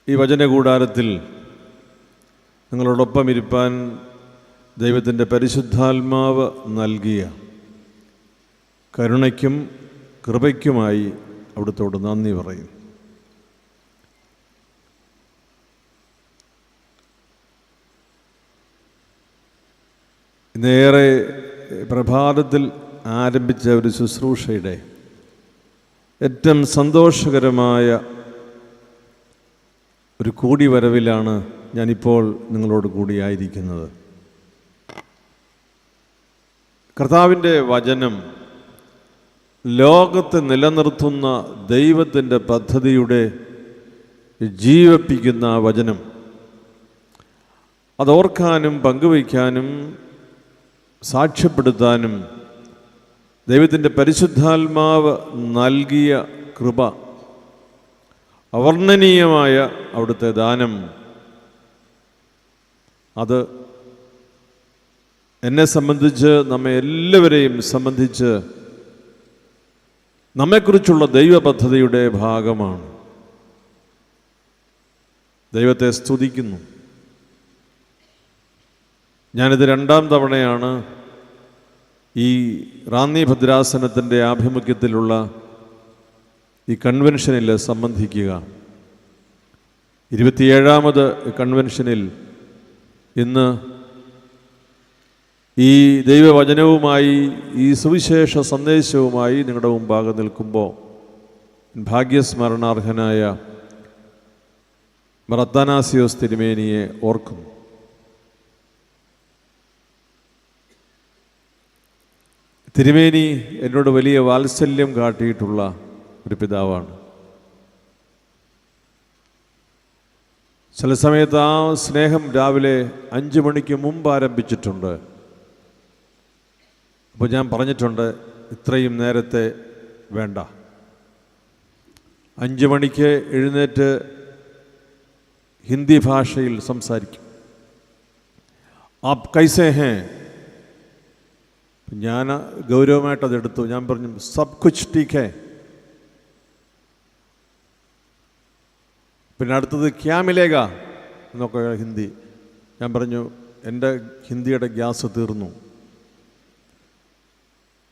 ഈ വചനകൂടാരത്തിൽ നിങ്ങളോടൊപ്പം ഇരുപ്പാൻ ദൈവത്തിൻ്റെ പരിശുദ്ധാത്മാവ് നൽകിയ കരുണയ്ക്കും കൃപയ്ക്കുമായി അവിടുത്തോട് നന്ദി പറയും. ഇന്നേറെ പ്രഭാതത്തിൽ ആരംഭിച്ച ഒരു ശുശ്രൂഷയുടെ ഏറ്റവും സന്തോഷകരമായ ഒരു കൂടിവരവിലാണ് ഞാനിപ്പോൾ നിങ്ങളോട് കൂടിയായിരിക്കുന്നത്. കർത്താവിൻ്റെ വചനം ലോകത്തെ നിലനിർത്തുന്ന ദൈവത്തിൻ്റെ പദ്ധതിയുടെ ജീവിപ്പിക്കുന്ന വചനം അതോർക്കാനും പങ്കുവയ്ക്കാനും സാക്ഷ്യപ്പെടുത്താനും ദൈവത്തിൻ്റെ പരിശുദ്ധാത്മാവ് നൽകിയ കൃപ, അവർണ്ണനീയമായ അവിടുത്തെ ദാനം, അത് എന്നെ സംബന്ധിച്ച്, നമ്മെ എല്ലാവരെയും സംബന്ധിച്ച് നമ്മെക്കുറിച്ചുള്ള ദൈവ പദ്ധതിയുടെ ഭാഗമാണ്. ദൈവത്തെ സ്തുതിക്കുന്നു. ഞാനിത് 2ാം തവണയാണ് ഈ റാന്നി ഭദ്രാസനത്തിൻ്റെ ആഭിമുഖ്യത്തിലുള്ള ഈ കൺവെൻഷനിൽ സംബന്ധിക്കുക. 27ാമത് കൺവെൻഷനിൽ ഇന്ന് ഈ ദൈവവചനവുമായി, ഈ സുവിശേഷ സന്ദേശവുമായി നിങ്ങളുടെ മുമ്പാകെ നിൽക്കുമ്പോൾ ഭാഗ്യസ്മരണാർഹനായ അത്താനാസിയോസ് തിരുമേനിയെ ഓർക്കുന്നു. തിരുമേനി എന്നോട് വലിയ വാത്സല്യം കാട്ടിയിട്ടുള്ള ഒരു പിതാവാണ്. ചില സമയത്ത് ആ സ്നേഹം രാവിലെ 5 മണിക്ക് മുമ്പ് ആരംഭിച്ചിട്ടുണ്ട്. അപ്പോൾ ഞാൻ പറഞ്ഞിട്ടുണ്ട്, ഇത്രയും നേരത്തെ വേണ്ട. 5 മണിക്ക് എഴുന്നേറ്റ് ഹിന്ദി ഭാഷയിൽ സംസാരിക്കും. ആപ് കൈസേ ഹേ? ഞാൻ ഗൗരവമായിട്ടതെടുത്തു. ഞാൻ പറഞ്ഞു, സബ് കുച്ച് ടീക്ക് ഹേ. പിന്നെ അടുത്തത് ക്യാ മിലേഗ എന്നൊക്കെ ഹിന്ദി. ഞാൻ പറഞ്ഞു, എൻ്റെ ഹിന്ദിയുടെ ഗ്യാസ് തീർന്നു.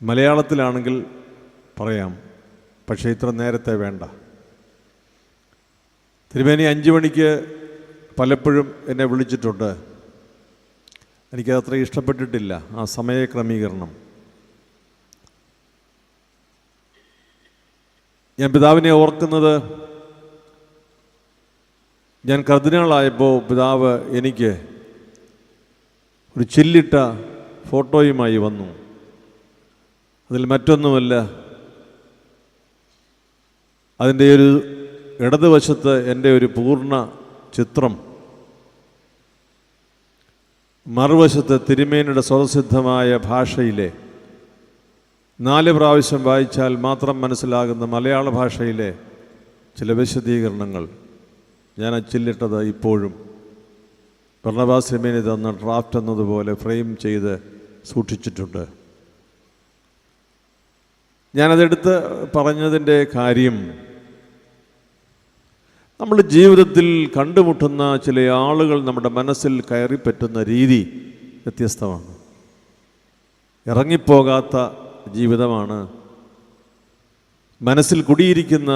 മലയാളത്തിലാണെങ്കിൽ പറയാം, പക്ഷേ ഇത്ര നേരത്തെ വേണ്ട. തിരുമേനി 5 മണിക്ക് പലപ്പോഴും എന്നെ വിളിച്ചിട്ടുണ്ട്. എനിക്കത്ര ഇഷ്ടപ്പെട്ടിട്ടില്ല ആ സമയക്രമീകരണം. ഞാൻ പിതാവിനെ ഓർക്കുന്നത്, ഞാൻ കർദിനാളായപ്പോൾ പിതാവ് എനിക്ക് ഒരു ചില്ലിട്ട ഫോട്ടോയുമായി വന്നു. അതിൽ മറ്റൊന്നുമല്ല, അതിൻ്റെ ഒരു ഇടതുവശത്ത് എൻ്റെ ഒരു പൂർണ്ണ ചിത്രം, മറുവശത്ത് തിരുമേനിയുടെ സ്വതസിദ്ധമായ ഭാഷയിലെ 4 പ്രാവശ്യം വായിച്ചാൽ മാത്രം മനസ്സിലാകുന്ന മലയാള ഭാഷയിലെ ചില വിശദീകരണങ്ങൾ. ഞാൻ അച്ചില്ലിട്ടത് ഇപ്പോഴും ബർണബാസ് തിരുമേനി തന്ന ഡ്രാഫ്റ്റ് എന്നതുപോലെ ഫ്രെയിം ചെയ്ത് സൂക്ഷിച്ചിട്ടുണ്ട്. ഞാനതെടുത്ത് പറഞ്ഞതിൻ്റെ കാര്യം, നമ്മൾ ജീവിതത്തിൽ കണ്ടുമുട്ടുന്ന ചില ആളുകൾ നമ്മുടെ മനസ്സിൽ കയറിപ്പറ്റുന്ന രീതി വ്യത്യസ്തമാണ്. ഇറങ്ങിപ്പോകാത്ത ജീവിതമാണ്. മനസ്സിൽ കുടിയിരിക്കുന്ന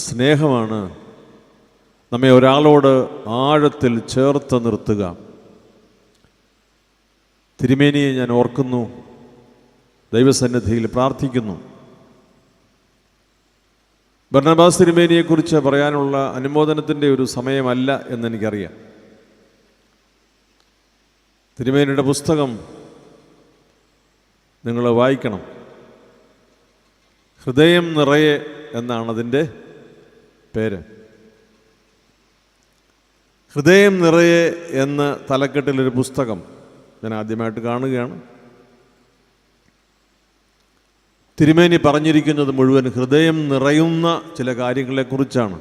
സ്നേഹമാണ് നമ്മെ ഒരാളോട് ആഴത്തിൽ ചേർത്ത് നിർത്തുക. തിരുമേനിയെ ഞാൻ ഓർക്കുന്നു, ദൈവസന്നിധിയിൽ പ്രാർത്ഥിക്കുന്നു. ബർണബാസ് തിരുമേനിയെക്കുറിച്ച് പറയാനുള്ള അനുമോദനത്തിൻ്റെ ഒരു സമയമല്ല എന്നെനിക്കറിയാം. തിരുമേനിയുടെ പുസ്തകം നിങ്ങൾ വായിക്കണം. ഹൃദയം നിറയെ എന്നാണ് അതിൻ്റെ പേര്. ഹൃദയം നിറയെ എന്ന തലക്കെട്ടിലൊരു പുസ്തകം ഞാൻ ആദ്യമായിട്ട് കാണുകയാണ്. തിരുമേനി പറഞ്ഞിരിക്കുന്നത് മുഴുവൻ ഹൃദയം നിറയുന്ന ചില കാര്യങ്ങളെക്കുറിച്ചാണ്.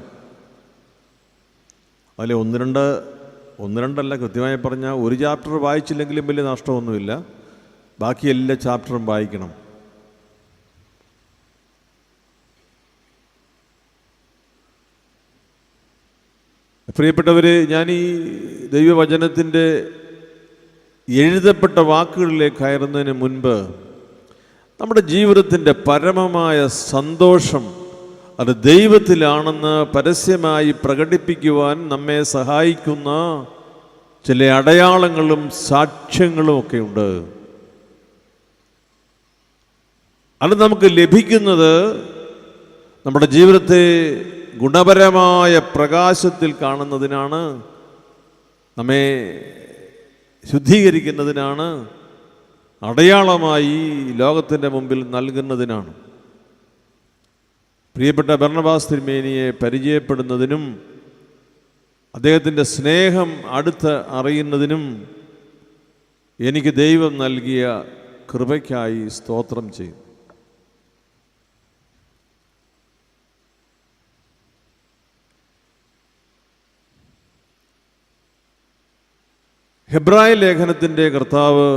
അതിൽ ഒന്ന് രണ്ടല്ല, കൃത്യമായി പറഞ്ഞാൽ ഒരു ചാപ്റ്റർ വായിച്ചില്ലെങ്കിലും വലിയ നഷ്ടമൊന്നുമില്ല. ബാക്കി എല്ലാ ചാപ്റ്ററും വായിക്കണം. പ്രിയപ്പെട്ടവരെ, ഞാൻ ഈ ദൈവവചനത്തിൻ്റെ എഴുതപ്പെട്ട വാക്കുകളിലേക്ക് കയറുന്നതിന് മുൻപ് നമ്മുടെ ജീവിതത്തിൻ്റെ പരമമായ സന്തോഷം അത് ദൈവത്തിലാണെന്ന് പരസ്യമായി പ്രകടിപ്പിക്കുവാൻ നമ്മെ സഹായിക്കുന്ന ചില അടയാളങ്ങളും സാക്ഷ്യങ്ങളും ഒക്കെ ഉണ്ട്. അത് നമുക്ക് ലഭിക്കുന്നത് നമ്മുടെ ജീവിതത്തെ ഗുണപരമായ പ്രകാശത്തിൽ കാണുന്നതിനാണ്, നമ്മെ ശുദ്ധീകരിക്കുന്നതിനാണ്, അടയാളമായി ലോകത്തിൻ്റെ മുമ്പിൽ നൽകുന്നതിനാണ്. പ്രിയപ്പെട്ട ബർണ്ണബാസ് തിരുമേനിയെ പരിചയപ്പെടുന്നതിനും അദ്ദേഹത്തിൻ്റെ സ്നേഹം അടുത്ത് അറിയുന്നതിനും എനിക്ക് ദൈവം നൽകിയ കൃപയ്ക്കായി സ്തോത്രം ചെയ്യും. ഹെബ്രായ ലേഖനത്തിൻ്റെ കർത്താവ്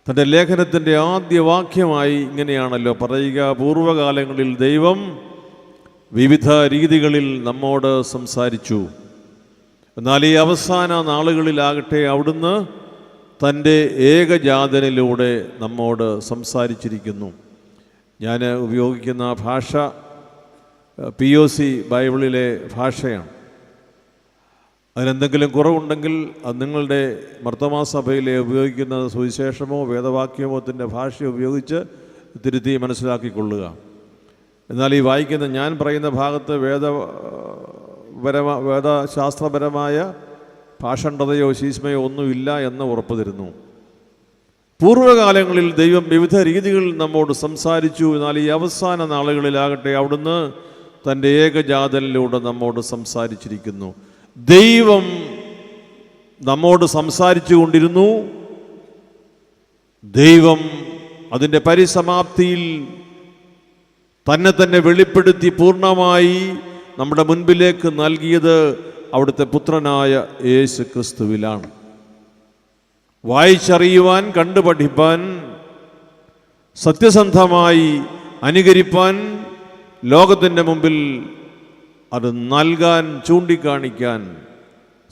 തൻ്റെ ലേഖനത്തിൻ്റെ ആദ്യ വാക്യമായി ഇങ്ങനെയാണല്ലോ പറയുക: പൂർവകാലങ്ങളിൽ ദൈവം വിവിധ രീതികളിൽ നമ്മോട് സംസാരിച്ചു, എന്നാൽ ഈ അവസാന നാളുകളിലാകട്ടെ അവിടുന്ന് തൻ്റെ ഏകജാതനിലൂടെ നമ്മോട് സംസാരിച്ചിരിക്കുന്നു. ഞാൻ ഉപയോഗിക്കുന്ന ഭാഷ POC ബൈബിളിലെ ഭാഷയാണ്. അതിനെന്തെങ്കിലും കുറവുണ്ടെങ്കിൽ അത് നിങ്ങളുടെ മർത്തോമാ സഭയിലെ ഉപയോഗിക്കുന്ന സുവിശേഷമോ വേദവാക്യമോ ഭാഷ ഉപയോഗിച്ച് തിരുത്തി മനസ്സിലാക്കിക്കൊള്ളുക. എന്നാൽ ഈ വായിക്കുന്ന ഞാൻ പറയുന്ന ഭാഗത്ത് വേദശാസ്ത്രപരമായ ഭാഷണ്ഡതയോ ശീഷ്മയോ ഒന്നുമില്ല എന്ന് ഉറപ്പു തരുന്നു. പൂർവ്വകാലങ്ങളിൽ ദൈവം വിവിധ രീതികളിൽ നമ്മോട് സംസാരിച്ചു, എന്നാൽ ഈ അവസാന നാളുകളിലാകട്ടെ അവിടുന്ന് തൻ്റെ ഏകജാതനിലൂടെ നമ്മോട് സംസാരിച്ചിരിക്കുന്നു. ദൈവം നമ്മോട് സംസാരിച്ചു കൊണ്ടിരുന്നു. ദൈവം അതിൻ്റെ പരിസമാപ്തിയിൽ തന്നെ വെളിപ്പെടുത്തി പൂർണ്ണമായി നമ്മുടെ മുൻപിലേക്ക് നൽകിയത് അവിടുത്തെ പുത്രനായ യേശു ക്രിസ്തുവിലാണ്. വായിച്ചറിയുവാൻ, കണ്ടുപഠിപ്പാൻ, സത്യസന്ധമായി അനുകരിപ്പാൻ, ലോകത്തിൻ്റെ മുമ്പിൽ അത് നൽകാൻ, ചൂണ്ടിക്കാണിക്കാൻ,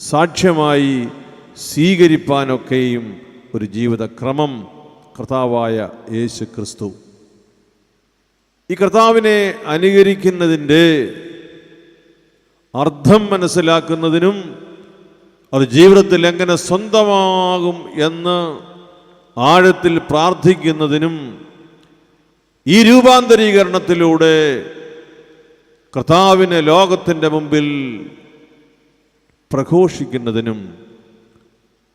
സാക്ഷ്യമായി സ്വീകരിപ്പാനൊക്കെയും ഒരു ജീവിതക്രമം കർത്താവായ യേശു ക്രിസ്തു. ഈ കർത്താവിനെ അനുകരിക്കുന്നതിൻ്റെ അർത്ഥം മനസ്സിലാക്കുന്നതിനും അത് ജീവിതത്തിൽ എങ്ങനെ സ്വന്തമാകും എന്ന് ആഴത്തിൽ പ്രാർത്ഥിക്കുന്നതിനും ഈ രൂപാന്തരീകരണത്തിലൂടെ കർത്താവിനെ ലോകത്തിൻ്റെ മുമ്പിൽ പ്രഘോഷിക്കുന്നതിനും,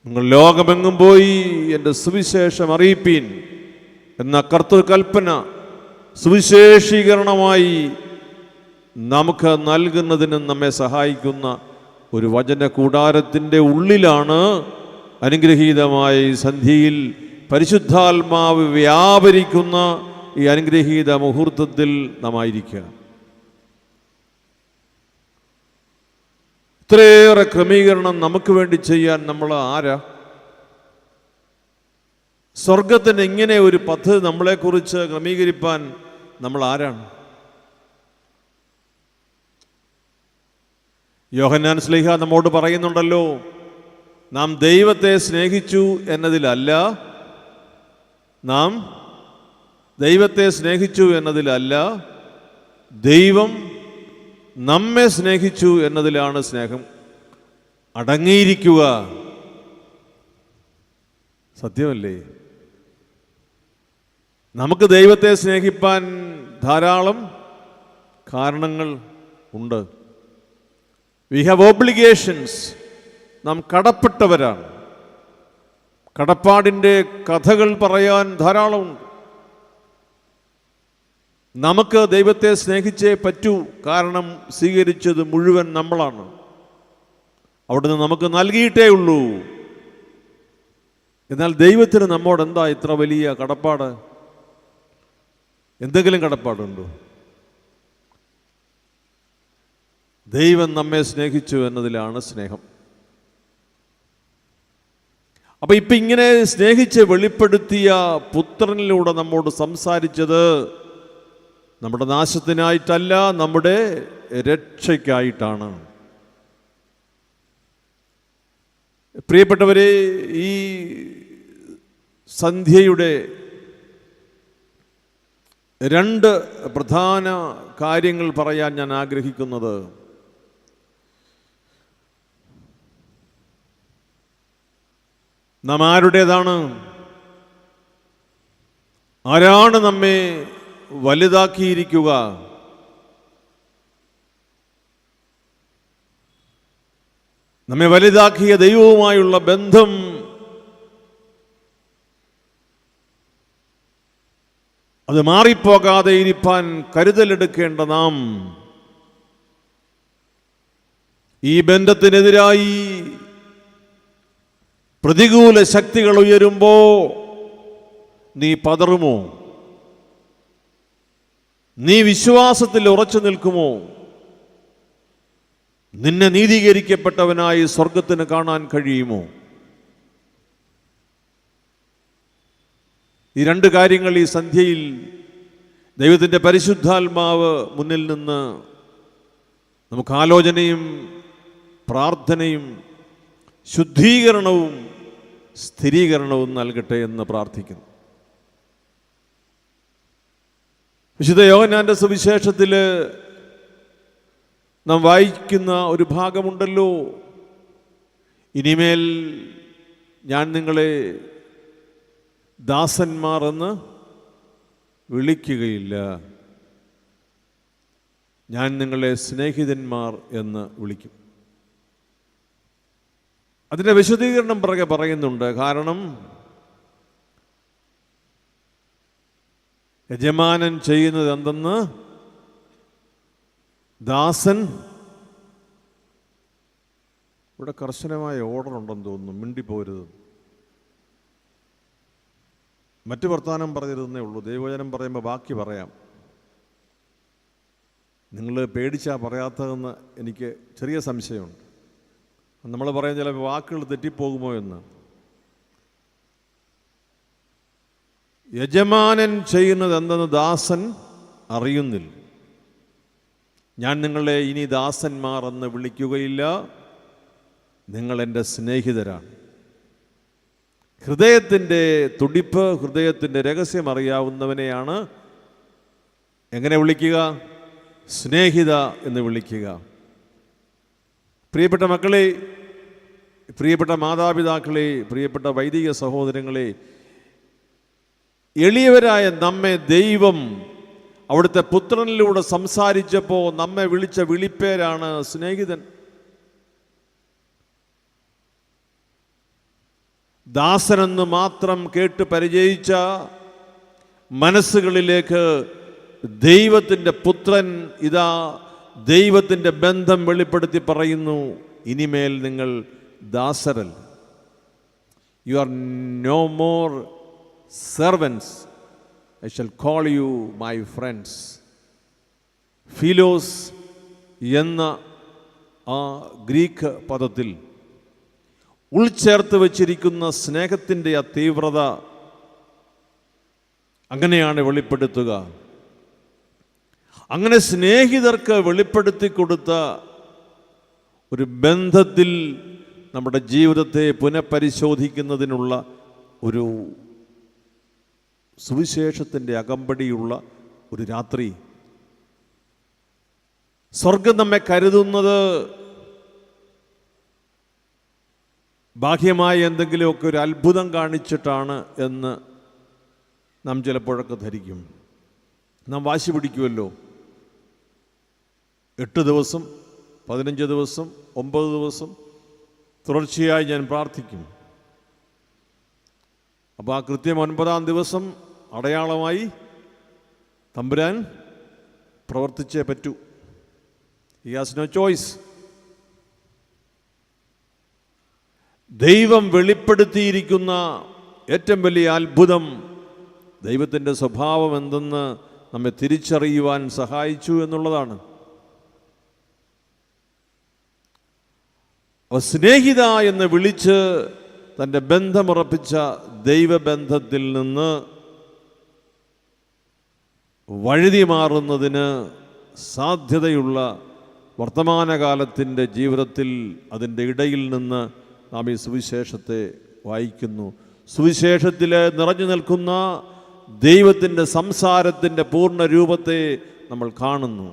നിങ്ങൾ ലോകമെങ്ങും പോയി എൻ്റെ സുവിശേഷം അറിയിപ്പീൻ എന്ന കർത്തൃകൽപ്പന സുവിശേഷീകരണമായി നമുക്ക് നൽകുന്നതിനും നമ്മെ സഹായിക്കുന്ന ഒരു വചന കൂടാരത്തിൻ്റെ ഉള്ളിലാണ് അനുഗ്രഹീതമായ ഈ സന്ധ്യയിൽ പരിശുദ്ധാത്മാവ് വ്യാപരിക്കുന്ന ഈ അനുഗ്രഹീത മുഹൂർത്തത്തിൽ നാം ആയിരിക്കുക. ഇത്രയേറെ ക്രമീകരണം നമുക്ക് വേണ്ടി ചെയ്യാൻ നമ്മൾ ആരാ? സ്വർഗത്തിന് ഇങ്ങനെ ഒരു പദ്ധതി നമ്മളെക്കുറിച്ച് ക്രമീകരിപ്പാൻ നമ്മൾ ആരാണ്? യോഹന്നാൻ ശ്ലീഹ നമ്മോട് പറയുന്നുണ്ടല്ലോ, നാം ദൈവത്തെ സ്നേഹിച്ചു എന്നതിലല്ല, നാം ദൈവത്തെ സ്നേഹിച്ചു എന്നതിലല്ല, ദൈവം നമ്മെ സ്നേഹിച്ചു എന്നതിലാണ് സ്നേഹം അടങ്ങിയിരിക്കുക. സത്യമല്ലേ? നമുക്ക് ദൈവത്തെ സ്നേഹിപ്പാൻ ധാരാളം കാരണങ്ങൾ ഉണ്ട്. We have obligations. നാം കടപ്പെട്ടവരാണ്. കടപ്പാടിൻ്റെ കഥകൾ പറയാൻ ധാരാളമുണ്ട്. നമുക്ക് ദൈവത്തെ സ്നേഹിച്ചേ പറ്റൂ, കാരണം സ്വീകരിച്ചത് മുഴുവൻ നമ്മളാണ്. അവിടുന്ന് നമുക്ക് നൽകിയിട്ടേ ഉള്ളൂ. എന്നാൽ ദൈവത്തിന് നമ്മോട് എന്താ ഇത്ര വലിയ കടപ്പാട്? എന്തെങ്കിലും കടപ്പാടുണ്ടോ? ദൈവം നമ്മെ സ്നേഹിച്ചു എന്നതിലാണ് സ്നേഹം. അപ്പം ഇപ്പം ഇങ്ങനെ സ്നേഹിച്ച് വെളിപ്പെടുത്തിയ പുത്രനിലൂടെ നമ്മോട് സംസാരിച്ചത് നമ്മുടെ നാശത്തിനായിട്ടല്ല, നമ്മുടെ രക്ഷയ്ക്കായിട്ടാണ്. പ്രിയപ്പെട്ടവരെ, ഈ സന്ധ്യയുടെ രണ്ട് പ്രധാന കാര്യങ്ങൾ പറയാൻ ഞാൻ ആഗ്രഹിക്കുന്നത്, നാം ആരുടേതാണ്? ആരാണ് നമ്മെ വലുതാക്കിയിരിക്കുക? നമ്മെ വലുതാക്കിയ ദൈവവുമായുള്ള ബന്ധം അത് മാറിപ്പോകാതെ ഇരിപ്പാൻ കരുതലെടുക്കേണ്ട നാം ഈ ബന്ധത്തിനെതിരായി പ്രതികൂല ശക്തികൾ ഉയരുമ്പോൾ നീ പതറുമോ? നീ വിശ്വാസത്തിൽ ഉറച്ചു നിൽക്കുമോ? നിന്നെ നീതീകരിക്കപ്പെട്ടവനായി സ്വർഗത്തിന് കാണാൻ കഴിയുമോ? ഈ രണ്ട് കാര്യങ്ങൾ ഈ സന്ധ്യയിൽ ദൈവത്തിൻ്റെ പരിശുദ്ധാത്മാവ് മുന്നിൽ നിന്ന് നമുക്ക് ആലോചനയും പ്രാർത്ഥനയും ശുദ്ധീകരണവും സ്ഥിരീകരണവും നൽകട്ടെ എന്ന് പ്രാർത്ഥിക്കുന്നു. വിശുദ്ധ യോഹന്നാന്റെ സുവിശേഷത്തിൽ നാം വായിക്കുന്ന ഒരു ഭാഗമുണ്ടല്ലോ, ഇനിമേൽ ഞാൻ നിങ്ങളെ ദാസന്മാർ എന്ന് വിളിക്കുകയില്ല, ഞാൻ നിങ്ങളെ സ്നേഹിതന്മാർ എന്ന് വിളിക്കും. അതിൻ്റെ വിശദീകരണം പറയുന്നുണ്ട്. കാരണം യജമാനൻ ചെയ്യുന്നത് എന്തെന്ന് ദാസൻ, ഇവിടെ കർശനമായ ഓർഡർ ഉണ്ടെന്ന് തോന്നുന്നു, മിണ്ടിപ്പോരുത്, മറ്റു വർത്താനം പറഞ്ഞിരുന്നേ ഉള്ളൂ, ദൈവവചനം പറയുമ്പോൾ ബാക്കി പറയാം. നിങ്ങൾ പേടിച്ചാ പറയാത്തതെന്ന് എനിക്ക് ചെറിയ സംശയമുണ്ട്. നമ്മൾ പറയുന്ന ചില വാക്കുകൾ തെറ്റിപ്പോകുമോ എന്ന്. യജമാനൻ ചെയ്യുന്നത് എന്തെന്ന് ദാസൻ അറിയുന്നില്ല. ഞാൻ നിങ്ങളെ ഇനി ദാസന്മാർ എന്ന് വിളിക്കുകയില്ല, നിങ്ങൾ എൻ്റെ സ്നേഹിതരാണ്. ഹൃദയത്തിൻ്റെ തുടിപ്പ്, ഹൃദയത്തിൻ്റെ രഹസ്യം അറിയാവുന്നവനെയാണ് എങ്ങനെ വിളിക്കുക? സ്നേഹിത എന്ന് വിളിക്കുക. പ്രിയപ്പെട്ട മക്കളെ, പ്രിയപ്പെട്ട മാതാപിതാക്കളെ, പ്രിയപ്പെട്ട വൈദിക സഹോദരങ്ങളെ, എളിയവരായ നമ്മെ ദൈവം അവിടുത്തെ പുത്രനിലൂടെ സംസാരിച്ചപ്പോൾ നമ്മെ വിളിച്ച വിളിപ്പേരാണ് സ്നേഹിതൻ. ദാസനെന്ന് മാത്രം കേട്ട് പരിചയിച്ച മനസ്സുകളിലേക്ക് ദൈവത്തിൻ്റെ പുത്രൻ ഇതാ ദൈവത്തിൻ്റെ ബന്ധം വെളിപ്പെടുത്തി പറയുന്നു, ഇനിമേൽ നിങ്ങൾ ദാസരല്ല. You are no more servants, I shall call you my friends. ഫിലോസ് എന്ന ആ ഗ്രീക്ക് പദത്തിൽ ഉൾച്ചേർത്ത് വച്ചിരിക്കുന്ന സ്നേഹത്തിൻ്റെ ആ തീവ്രത അങ്ങനെയാണ് വെളിപ്പെടുത്തുക. അങ്ങനെ സ്നേഹിതർക്ക് വെളിപ്പെടുത്തി കൊടുത്ത ഒരു ബന്ധത്തിൽ നമ്മുടെ ജീവിതത്തെ പുനഃപരിശോധിക്കുന്നതിനുള്ള ഒരു സുവിശേഷത്തിൻ്റെ അകമ്പടിയുള്ള ഒരു രാത്രി. സ്വർഗം നമ്മെ കരുതുന്നത് ബാഹ്യമായ എന്തെങ്കിലുമൊക്കെ ഒരു അത്ഭുതം കാണിച്ചിട്ടാണ് എന്ന് നാം ചിലപ്പോഴൊക്കെ ധരിക്കും. നാം വാശി പിടിക്കുമല്ലോ, 8 ദിവസം 15 ദിവസം 9 ദിവസം തുടർച്ചയായി ഞാൻ പ്രാർത്ഥിക്കും. അപ്പോൾ ആ കൃത്യം 9-ാം ദിവസം അടയാളമായി തമ്പുരാൻ പ്രവർത്തിച്ചേ പറ്റൂ. He has no choice. ദൈവം വെളിപ്പെടുത്തിയിരിക്കുന്ന ഏറ്റവും വലിയ അത്ഭുതം ദൈവത്തിൻ്റെ സ്വഭാവം എന്തെന്ന് നമ്മെ തിരിച്ചറിയുവാൻ സഹായിച്ചു എന്നുള്ളതാണ്. സ്നേഹിത എന്ന് വിളിച്ച് തൻ്റെ ബന്ധമുറപ്പിച്ച ദൈവബന്ധത്തിൽ നിന്ന് വഴുതി മാറുന്നതിന് സാധ്യതയുള്ള വർത്തമാനകാലത്തിൻ്റെ ജീവിതത്തിൽ അതിൻ്റെ ഇടയിൽ നിന്ന് നാം ഈ സുവിശേഷത്തെ വായിക്കുന്നു. സുവിശേഷത്തിൽ നിറഞ്ഞു നിൽക്കുന്ന ദൈവത്തിൻ്റെ സംസാരത്തിൻ്റെ പൂർണ്ണ രൂപത്തെ നമ്മൾ കാണുന്നു.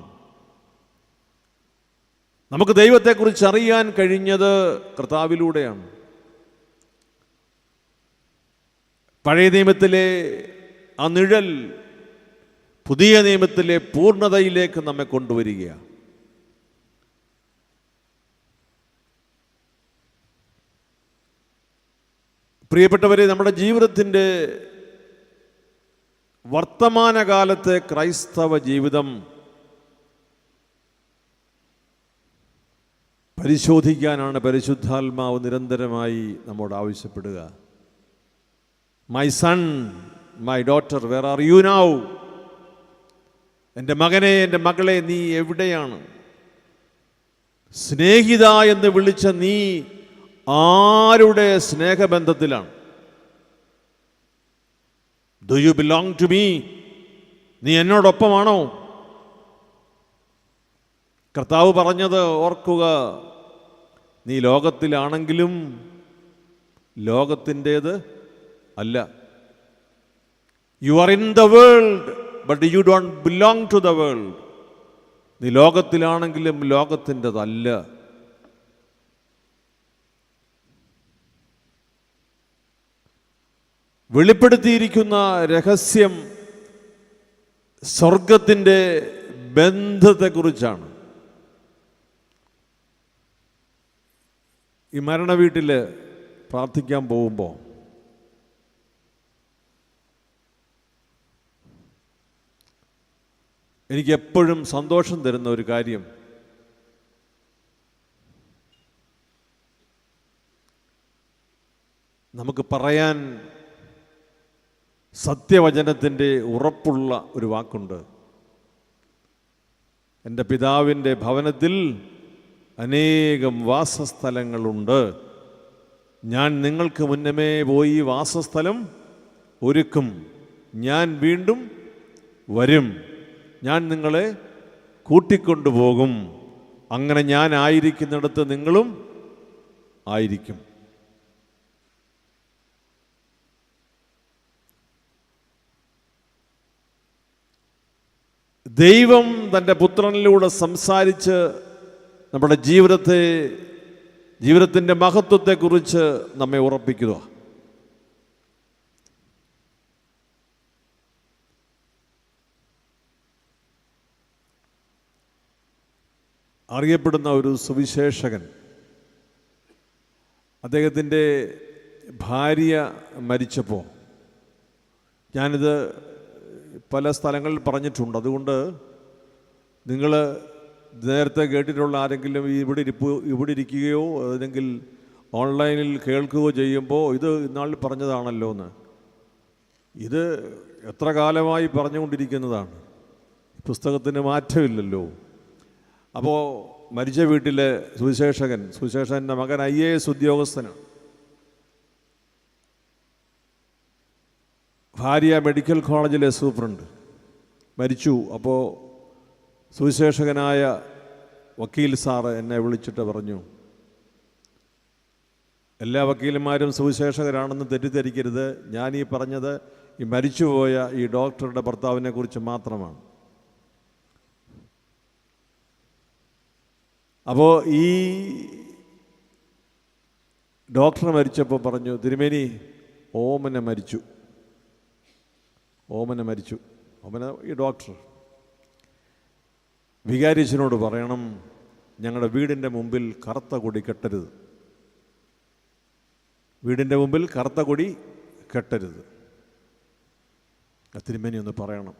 നമുക്ക് ദൈവത്തെക്കുറിച്ച് അറിയാൻ കഴിഞ്ഞത് കർത്താവിലൂടെയാണ്. പഴയ നിയമത്തിലെ ആ നിഴൽ പുതിയ നിയമത്തിലെ പൂർണ്ണതയിലേക്ക് നമ്മെ കൊണ്ടുവരികയാണ്. പ്രിയപ്പെട്ടവരെ, നമ്മുടെ ജീവിതത്തിൻ്റെ വർത്തമാനകാലത്തെ ക്രൈസ്തവ ജീവിതം പരിശോധിക്കാനാണ് പരിശുദ്ധാത്മാവ് നിരന്തരമായി നമ്മോട് ആവശ്യപ്പെടുക. My son, my daughter, where are you now? എൻ്റെ മകനെ, എൻ്റെ മകളെ, നീ എവിടെയാണ്? സ്നേഹിത എന്ന് വിളിച്ച നീ ആരുടെ സ്നേഹബന്ധത്തിലാണ്? Do you belong to me? നീ എന്നോടൊപ്പമാണോ? കർത്താവ് പറഞ്ഞത് ഓർക്കുക, നീ ലോകത്തിലാണെങ്കിലും ലോകത്തിൻ്റേത് അല്ല. You are in the world but you don't belong to the world. നീ ലോകത്തിലാണെങ്കിലും ലോകത്തിൻ്റെതല്ല. വെളിപ്പെടുത്തിയിരിക്കുന്ന രഹസ്യം സ്വർഗത്തിൻ്റെ ബന്ധത്തെക്കുറിച്ചാണ്. ഈ മരണ വീട്ടിൽ പ്രാർത്ഥിക്കാൻ പോകുമ്പോൾ എനിക്ക് എപ്പോഴും സന്തോഷം തരുന്ന ഒരു കാര്യം, നമുക്ക് പറയാൻ സത്യവചനത്തിൻ്റെ ഉറപ്പുള്ള ഒരു വാക്കുണ്ട്. എൻ്റെ പിതാവിൻ്റെ ഭവനത്തിൽ അനേകം വാസസ്ഥലങ്ങളുണ്ട്. ഞാൻ നിങ്ങൾക്ക് മുന്നമേ പോയി വാസസ്ഥലം ഒരുക്കും. ഞാൻ വീണ്ടും വരും. ഞാൻ നിങ്ങളെ കൂട്ടിക്കൊണ്ടുപോകും. അങ്ങനെ ഞാൻ ആയിരിക്കുന്നിടത്ത് നിങ്ങളും ആയിരിക്കും. ദൈവം തൻ്റെ പുത്രനിലൂടെ സംസാരിച്ച് നമ്മുടെ ജീവിതത്തിൻ്റെ മഹത്വത്തെക്കുറിച്ച് നമ്മെ ഉറപ്പിക്കുക. അറിയപ്പെടുന്ന ഒരു സുവിശേഷകൻ, അദ്ദേഹത്തിൻ്റെ ഭാര്യ മരിച്ചപ്പോൾ, ഞാനിത് പല സ്ഥലങ്ങളിൽ പറഞ്ഞിട്ടുണ്ട്, അതുകൊണ്ട് നിങ്ങൾ നേരത്തെ കേട്ടിട്ടുള്ള ആരെങ്കിലും ഇവിടെ ഇരിക്കുകയോ അല്ലെങ്കിൽ ഓൺലൈനിൽ കേൾക്കുകയോ ചെയ്യുമ്പോൾ ഇത് ഇന്നാളിൽ പറഞ്ഞതാണല്ലോ എന്ന്, ഇത് എത്ര കാലമായി പറഞ്ഞുകൊണ്ടിരിക്കുന്നതാണ്. പുസ്തകത്തിന് മാറ്റമില്ലല്ലോ. അപ്പോൾ മരിച്ച വീട്ടിലെ സുവിശേഷകൻ്റെ മകൻ IAS ഉദ്യോഗസ്ഥനാണ്. ഭാര്യ മെഡിക്കൽ കോളേജിലെ സൂപ്രണ്ട്. മരിച്ചു. അപ്പോൾ സുവിശേഷകനായ വക്കീൽ സാറ് എന്നെ വിളിച്ചിട്ട് പറഞ്ഞു, എല്ലാ വക്കീലന്മാരും സുവിശേഷകരാണെന്ന് തെറ്റിദ്ധരിക്കരുത്. ഞാനീ പറഞ്ഞത് ഈ മരിച്ചുപോയ ഈ ഡോക്ടറുടെ ഭർത്താവിനെ കുറിച്ച് മാത്രമാണ്. അപ്പോൾ ഈ ഡോക്ടർ മരിച്ചപ്പോൾ പറഞ്ഞു, തിരുമേനി ഓമന മരിച്ചു. ഓമന ഈ ഡോക്ടർ വികാരിച്ചനോട് പറയണം, ഞങ്ങളുടെ വീടിൻ്റെ മുമ്പിൽ കറുത്ത കൊടി കെട്ടരുത്. വീടിൻ്റെ മുമ്പിൽ കറുത്ത കൊടി കെട്ടരുത്. തിരുമേനി ഒന്ന് പറയണം.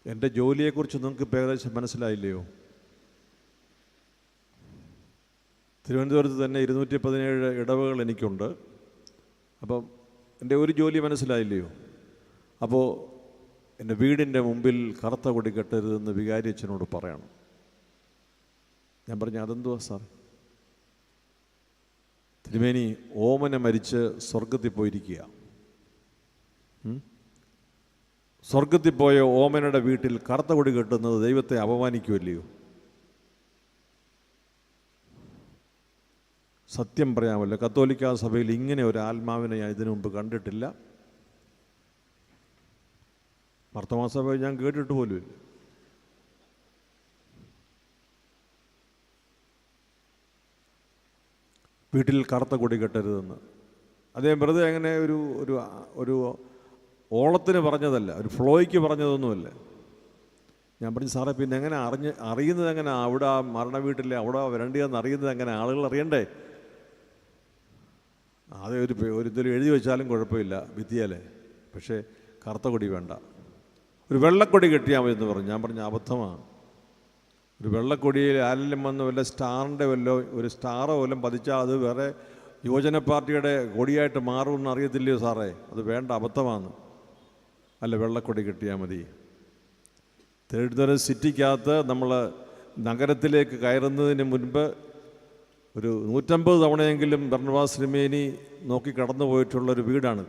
എൻ്റെ ജോലിയെക്കുറിച്ച് നിങ്ങൾക്ക് ഏകദേശം മനസ്സിലായില്ലയോ? തിരുവനന്തപുരത്ത് തന്നെ 217 ഇടവകൾ എനിക്കുണ്ട്. അപ്പം എൻ്റെ ഒരു ജോലി മനസ്സിലായില്ലയോ? അപ്പോൾ എൻ്റെ വീടിൻ്റെ മുമ്പിൽ കറുത്ത കൊടി കെട്ടരുതെന്ന് വികാരി അച്ഛനോട് പറയണം. ഞാൻ പറഞ്ഞു, അതെന്തുവാ സാർ? തിരുമേനി ഓമന മരിച്ച് സ്വർഗത്തിൽ പോയിരിക്കുക. സ്വർഗത്തിൽ പോയ ഓമനയുടെ വീട്ടിൽ കറുത്ത കൊടി കെട്ടുന്നത് ദൈവത്തെ അപമാനിക്കുമല്ലയോ? സത്യം പറയാമല്ലോ, കത്തോലിക്കാ സഭയിൽ ഇങ്ങനെ ഒരു ആത്മാവിനെ ഞാൻ ഇതിനു മുമ്പ് കണ്ടിട്ടില്ല. മാർത്തോമാ സഭയിൽ ഞാൻ കേട്ടിട്ട് പോലുമില്ല. വീട്ടിൽ കറുത്ത കൊടി കെട്ടരുതെന്ന് അദ്ദേഹം വെറുതെ അങ്ങനെ ഒരു ഒരു ഒരു ഓളത്തിന് പറഞ്ഞതല്ല, ഒരു ഫ്ലോയ്ക്ക് പറഞ്ഞതൊന്നുമല്ല. ഞാൻ പറഞ്ഞു, സാറേ പിന്നെ എങ്ങനെ അറിയുന്നത് എങ്ങനെ? അവിടെ ആ മരണ വീട്ടിലെ അവിടെ വരണ്ടിയെന്ന് അറിയുന്നത് എങ്ങനെ? ആളുകൾ അറിയണ്ടേ? അത് ഒരു ഇതിൽ എഴുതി വെച്ചാലും കുഴപ്പമില്ല ഭിത്തിയാലേ, പക്ഷേ കറുത്ത കൊടി വേണ്ട, ഒരു വെള്ളക്കൊടി കെട്ടിയാൽ മതി എന്ന് പറഞ്ഞു. ഞാൻ പറഞ്ഞു അബദ്ധമാണ്. ഒരു വെള്ളക്കൊടിയിൽ ആരെങ്കിലും വന്ന് വല്ല സ്റ്റാറിൻ്റെ ഒരു സ്റ്റാറോ വല്ലതും പതിച്ചാൽ അത് വേറെ യുവജന പാർട്ടിയുടെ കൊടിയായിട്ട് മാറുമെന്ന് അറിയത്തില്ലയോ സാറേ? അത് വേണ്ട, അബദ്ധമാണ്. അല്ല, വെള്ളക്കൊടി കിട്ടിയാൽ മതി. തിരുവനന്തപുരം സിറ്റിക്കകത്ത് നമ്മൾ നഗരത്തിലേക്ക് കയറുന്നതിന് മുൻപ് ഒരു 150 തവണയെങ്കിലും ബർണബാസ് തിരുമേനി നോക്കി കടന്നു പോയിട്ടുള്ളൊരു വീടാണ്.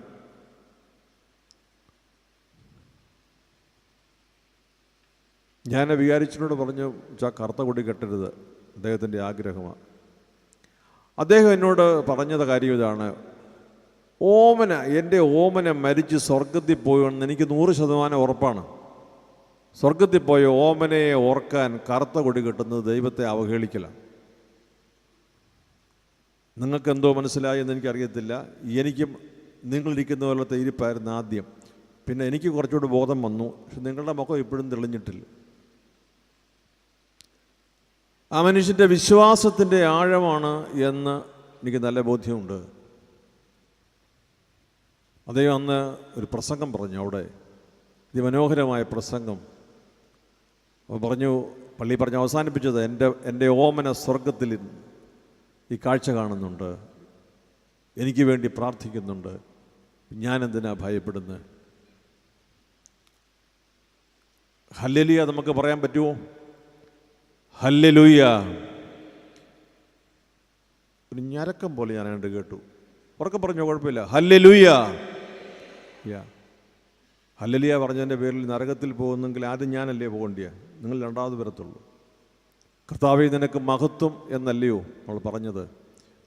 ഞാൻ വികാരിച്ചനോട് പറഞ്ഞു, കറുത്ത കൊടി കെട്ടരുത്, അദ്ദേഹത്തിൻ്റെ ആഗ്രഹമാണ്. അദ്ദേഹം എന്നോട് പറഞ്ഞത് കാര്യം ഇതാണ്, എൻ്റെ ഓമന മരിച്ച് സ്വർഗത്തിൽ പോയെന്ന് എനിക്ക് 100% ഉറപ്പാണ്. സ്വർഗത്തിൽ പോയ ഓമനയെ ഓർക്കാൻ കറുത്ത കൊടി കെട്ടുന്നത് ദൈവത്തെ അവഹേളിക്കലാണ്. നിങ്ങൾക്കെന്തോ മനസ്സിലായെന്ന് എനിക്കറിയത്തില്ല. എനിക്കും നിങ്ങളിരിക്കുന്ന പോലത്തെ ഇരിപ്പായിരുന്നു ആദ്യം. പിന്നെ എനിക്ക് കുറച്ചുകൂടി ബോധം വന്നു. പക്ഷെ നിങ്ങളുടെ മുഖം ഇപ്പോഴും തെളിഞ്ഞിട്ടില്ല. ആ മനുഷ്യൻ്റെ വിശ്വാസത്തിൻ്റെ ആഴമാണ് എന്ന് എനിക്ക് നല്ല ബോധ്യമുണ്ട്. അദ്ദേഹം അന്ന് ഒരു പ്രസംഗം പറഞ്ഞു, അവിടെ അതിമനോഹരമായ പ്രസംഗം പറഞ്ഞു. പള്ളി പറഞ്ഞ് അവസാനിപ്പിച്ചത്, എൻ്റെ ഓമന സ്വർഗത്തിൽ ഈ കാഴ്ച കാണുന്നുണ്ട്, എനിക്ക് വേണ്ടി പ്രാർത്ഥിക്കുന്നുണ്ട്, ഞാനെന്തിനാ ഭയപ്പെടുന്നത്? ഹല്ലേലൂയ നമുക്ക് പറയാൻ പറ്റുമോ? ഹല്ലേലൂയ. ഒരു ഞരക്കം പോലെ ഞാൻ കണ്ട് കേട്ടു. ഉറക്കെ പറഞ്ഞോ, കുഴപ്പമില്ല. ഹല്ലേലൂയ. ഹല്ലേലൂയ പറഞ്ഞതിൻ്റെ പേരിൽ നരകത്തിൽ പോകുന്നെങ്കിൽ ആദ്യം ഞാനല്ലേ പോകേണ്ടിയ? നിങ്ങൾ രണ്ടാമത് വരത്തുള്ളൂ. കർത്താവേ നിനക്ക് മഹത്വം എന്നല്ലയോ നമ്മൾ പറഞ്ഞത്?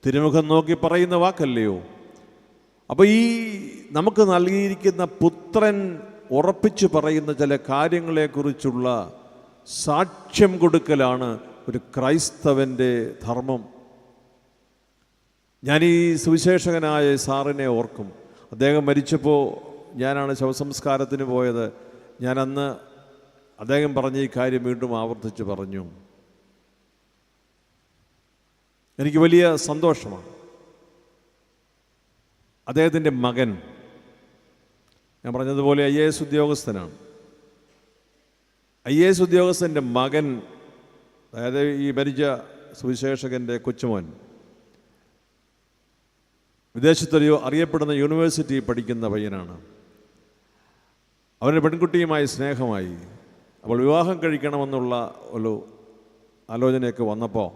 തിരുമുഖം നോക്കി പറയുന്ന വാക്കല്ലയോ? അപ്പോൾ ഈ നമുക്ക് നൽകിയിരിക്കുന്ന പുത്രൻ ഉറപ്പിച്ചു പറയുന്ന ചില കാര്യങ്ങളെക്കുറിച്ചുള്ള സാക്ഷ്യം കൊടുക്കലാണ് ഒരു ക്രൈസ്തവൻ്റെ ധർമ്മം. ഞാൻ ഈ സുവിശേഷകനായ സാറിനെ ഓർക്കും. അദ്ദേഹം മരിച്ചപ്പോൾ ഞാനാണ് ശവസംസ്കാരത്തിന് പോയത്. ഞാനന്ന് അദ്ദേഹം പറഞ്ഞ ഈ കാര്യം വീണ്ടും ആവർത്തിച്ച് പറഞ്ഞു. എനിക്ക് വലിയ സന്തോഷമാണ്. അദ്ദേഹത്തിൻ്റെ മകൻ, ഞാൻ പറഞ്ഞതുപോലെ IAS ഉദ്യോഗസ്ഥനാണ്. IAS ഉദ്യോഗസ്ഥൻ്റെ മകൻ, അതായത് ഈ മരിച്ച സുവിശേഷകൻ്റെ കൊച്ചുമോൻ, വിദേശത്തൊരു അറിയപ്പെടുന്ന യൂണിവേഴ്സിറ്റി പഠിക്കുന്ന പയ്യനാണ്. അവൻ്റെ പെൺകുട്ടിയുമായി സ്നേഹമായി. അപ്പോൾ വിവാഹം കഴിക്കണമെന്നുള്ള ഒരു ആലോചനയൊക്കെ വന്നപ്പോൾ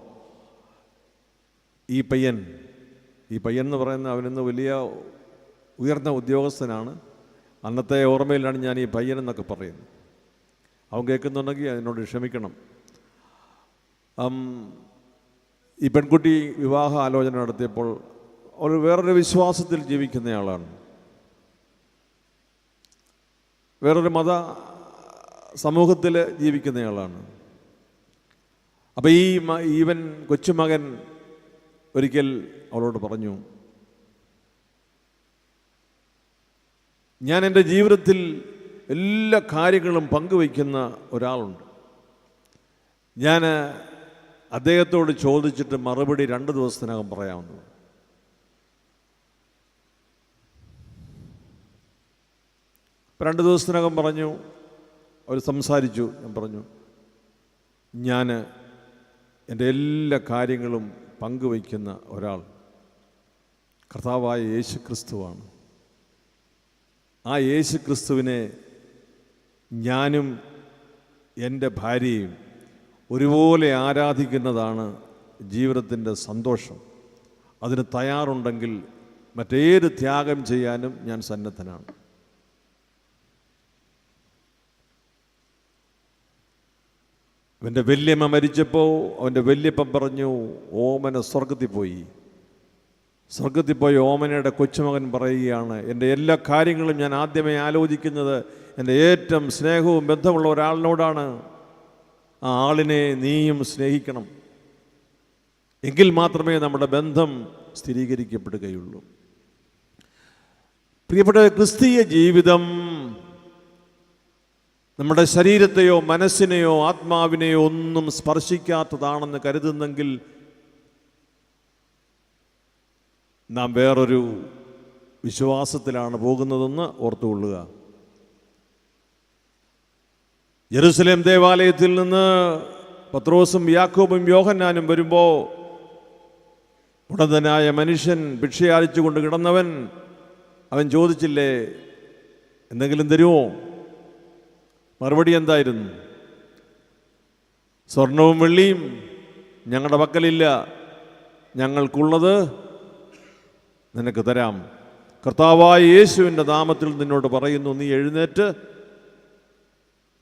ഈ പയ്യൻ എന്ന് പറയുന്ന അവനിന്ന് വലിയ ഉയർന്ന ഉദ്യോഗസ്ഥനാണ്. അന്നത്തെ ഓർമ്മയിലാണ് ഞാൻ ഈ പയ്യൻ എന്നൊക്കെ പറയുന്നത്. അവൻ കേൾക്കുന്നുണ്ടെങ്കിൽ അതിനോട് ക്ഷമിക്കണം. ഈ പെൺകുട്ടി വിവാഹ ആലോചന നടത്തിയപ്പോൾ ഒരു വേറൊരു വിശ്വാസത്തിൽ ജീവിക്കുന്നയാളാണ്, വേറൊരു മത സമൂഹത്തിൽ ജീവിക്കുന്നയാളാണ്. അപ്പോൾ ഈവൻ കൊച്ചുമകൻ ഒരിക്കൽ അവളോട് പറഞ്ഞു, ഞാൻ എൻ്റെ ജീവിതത്തിൽ എല്ലാ കാര്യങ്ങളും പങ്കുവയ്ക്കുന്ന ഒരാളുണ്ട്. ഞാൻ അദ്ദേഹത്തോട് ചോദിച്ചിട്ട് മറുപടി 2 ദിവസത്തിനകം പറയാമെന്ന്. അപ്പോൾ 2 ദിവസത്തിനകം പറഞ്ഞു. അവർ സംസാരിച്ചു. ഞാൻ പറഞ്ഞു, ഞാൻ എൻ്റെ എല്ലാ കാര്യങ്ങളും പങ്കുവയ്ക്കുന്ന ഒരാൾ കർത്താവായ യേശു ക്രിസ്തുവാണ്. ആ യേശു ക്രിസ്തുവിനെ ഞാനും എൻ്റെ ഭാര്യയും ഒരുപോലെ ആരാധിക്കുന്നതാണ് ജീവിതത്തിൻ്റെ സന്തോഷം. അതിന് തയ്യാറുണ്ടെങ്കിൽ മറ്റേത് ത്യാഗം ചെയ്യാനും ഞാൻ സന്നദ്ധനാണ്. അവൻ്റെ വല്യമ്മ മരിച്ചപ്പോൾ അവൻ്റെ വല്യപ്പൻ പറഞ്ഞു, ഓമന സ്വർഗത്തിൽ പോയി, സ്വർഗത്തിൽ പോയ ഓമനയുടെ കൊച്ചുമകൻ പറയുകയാണ്, എൻ്റെ എല്ലാ കാര്യങ്ങളും ഞാൻ ആദ്യമേ ആലോചിക്കുന്നത് എൻ്റെ ഏറ്റവും സ്നേഹവും ബന്ധമുള്ള ഒരാളിനോടാണ്. ആ ആളിനെ നീയും സ്നേഹിക്കണം. എങ്കിൽ മാത്രമേ നമ്മുടെ ബന്ധം സ്ഥിരീകരിക്കപ്പെടുകയുള്ളൂ. പ്രിയപ്പെട്ട, ക്രിസ്തീയ ജീവിതം നമ്മുടെ ശരീരത്തെയോ മനസ്സിനെയോ ആത്മാവിനെയോ ഒന്നും സ്പർശിക്കാത്തതാണെന്ന് കരുതുന്നെങ്കിൽ നാം വേറൊരു വിശ്വാസത്തിലാണ് പോകുന്നതെന്ന് ഓർത്തുകൊള്ളുക. യെരുശലേം ദേവാലയത്തിൽ നിന്ന് പത്രോസും യാക്കോബും യോഹന്നാനും വരുമ്പോൾ ഉടന്തനായ മനുഷ്യൻ ഭിക്ഷയാചിച്ചുകൊണ്ട് കിടന്നവൻ, അവൻ ചോദിച്ചില്ലേ, എന്തെങ്കിലും തരുമോ? മറുപടി എന്തായിരുന്നു? സ്വർണവും വെള്ളിയും ഞങ്ങളുടെ പക്കലില്ല, ഞങ്ങൾക്കുള്ളത് നിനക്ക് തരാം. കർത്താവായ യേശുവിൻ്റെ നാമത്തിൽ നിന്നോട് പറയുന്നു, നീ എഴുന്നേറ്റ്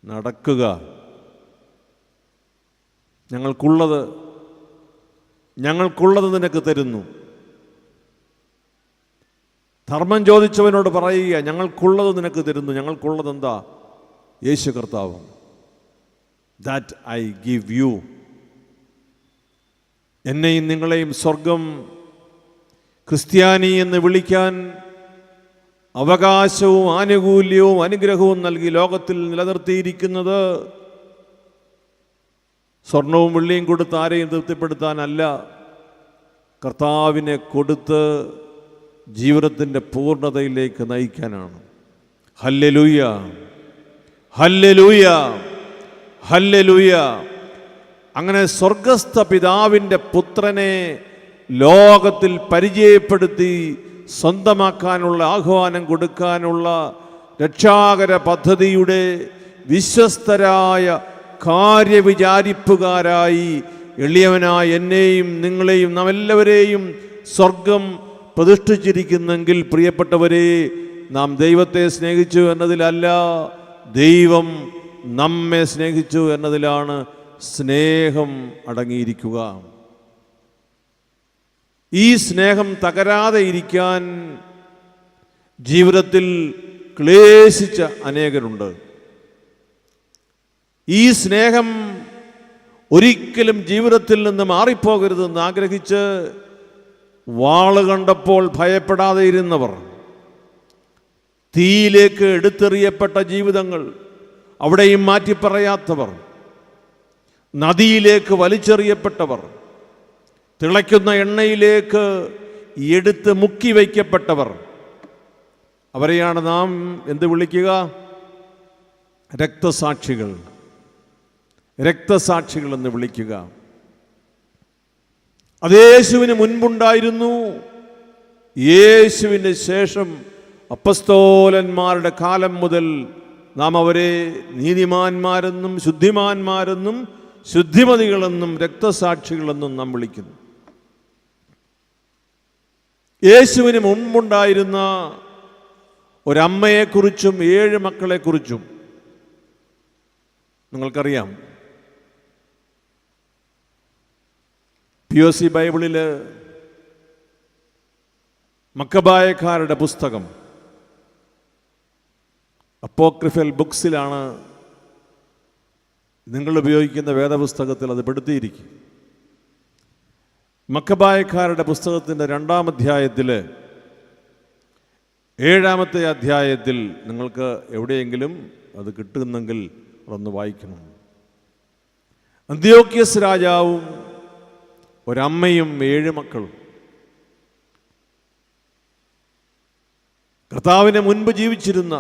നടക്കുക. ഞങ്ങൾക്കുള്ളത് നിനക്ക് തരുന്നു. ധർമ്മം ചോദിച്ചവനോട് പറയുക, ഞങ്ങൾക്കുള്ളത് നിനക്ക് തരുന്നു. ഞങ്ങൾക്കുള്ളത് എന്താ? യേശു കർത്താവ്. That I give you. എന്നെയും നിങ്ങളെയും സ്വർഗം ക്രിസ്ത്യാനി എന്ന് വിളിക്കാൻ അവകാശവും ആനുകൂല്യവും അനുഗ്രഹവും നൽകി ലോകത്തിൽ നിലനിർത്തിയിരിക്കുന്നത് സ്വർണവും വെള്ളിയും കൊടുത്ത് ആരെയും തൃപ്തിപ്പെടുത്താനല്ല, കർത്താവിനെ കൊടുത്ത് ജീവിതത്തിൻ്റെ പൂർണ്ണതയിലേക്ക് നയിക്കാനാണ്. Hallelujah, hallelujah, hallelujah. അങ്ങനെ സ്വർഗസ്ഥ പിതാവിൻ്റെ പുത്രനെ ലോകത്തിൽ പരിചയപ്പെടുത്തി സ്വന്തമാക്കാനുള്ള ആഹ്വാനം കൊടുക്കാനുള്ള രക്ഷാകര പദ്ധതിയുടെ വിശ്വസ്തരായ കാര്യവിചാരിപ്പുകാരായി എളിയവനായ എന്നെയും നിങ്ങളെയും നാം എല്ലാവരെയും സ്വർഗം പ്രതിഷ്ഠിച്ചിരിക്കുന്നെങ്കിൽ, പ്രിയപ്പെട്ടവരെ, നാം ദൈവത്തെ സ്നേഹിച്ചു എന്നതിലല്ല, ദൈവം നമ്മെ സ്നേഹിച്ചു എന്നതിലാണ് സ്നേഹം അടങ്ങിയിരിക്കുക. ഈ സ്നേഹം തകരാതെ ഇരിക്കാൻ ജീവിതത്തിൽ ക്ലേശിച്ച അനേകരുണ്ട്. ഈ സ്നേഹം ഒരിക്കലും ജീവിതത്തിൽ നിന്ന് മാറിപ്പോകരുതെന്ന് ആഗ്രഹിച്ച് വാള് കണ്ടപ്പോൾ ഭയപ്പെടാതെ ഇരുന്നവർ, തീയിലേക്ക് എടുത്തെറിയപ്പെട്ട ജീവിതങ്ങൾ അവിടെയും മാറ്റിപ്പറയാത്തവർ, നദിയിലേക്ക് വലിച്ചെറിയപ്പെട്ടവർ, തിളയ്ക്കുന്ന എണ്ണയിലേക്ക് എടുത്ത് മുക്കി വയ്ക്കപ്പെട്ടവർ, അവരെയാണ് നാം എന്ത് വിളിക്കുക? രക്തസാക്ഷികൾ. രക്തസാക്ഷികൾ എന്ന് വിളിക്കുക. അത് യേശുവിന് മുൻപുണ്ടായിരുന്നു. യേശുവിന് ശേഷം അപ്പസ്തോലന്മാരുടെ കാലം മുതൽ നാം അവരെ നീതിമാന്മാരെന്നും ശുദ്ധിമാന്മാരെന്നും ശുദ്ധിമതികളെന്നും രക്തസാക്ഷികളെന്നും നാം വിളിക്കുന്നു. യേശുവിന് മുമ്പുണ്ടായിരുന്ന ഒരമ്മയെക്കുറിച്ചും 7 മക്കളെക്കുറിച്ചും നിങ്ങൾക്കറിയാം. POC ബൈബിളിൽ മക്കബായക്കാരുടെ പുസ്തകം അപ്പോക്രിഫൽ ബുക്സിലാണ് നിങ്ങൾ ഉപയോഗിക്കുന്ന വേദപുസ്തകത്തിൽ അത് പെടുത്തിയിരിക്കും. മക്കബായക്കാരുടെ പുസ്തകത്തിൻ്റെ 2-ാം അധ്യായത്തിൽ 7-ാമത്തെ അധ്യായത്തിൽ നിങ്ങൾക്ക് എവിടെയെങ്കിലും അത് കിട്ടുന്നെങ്കിൽ ഒന്ന് വായിക്കണം. അന്ത്യോക്യസ് രാജാവും ഒരമ്മയും 7 മക്കളും. കർത്താവിന് മുൻപ് ജീവിച്ചിരുന്ന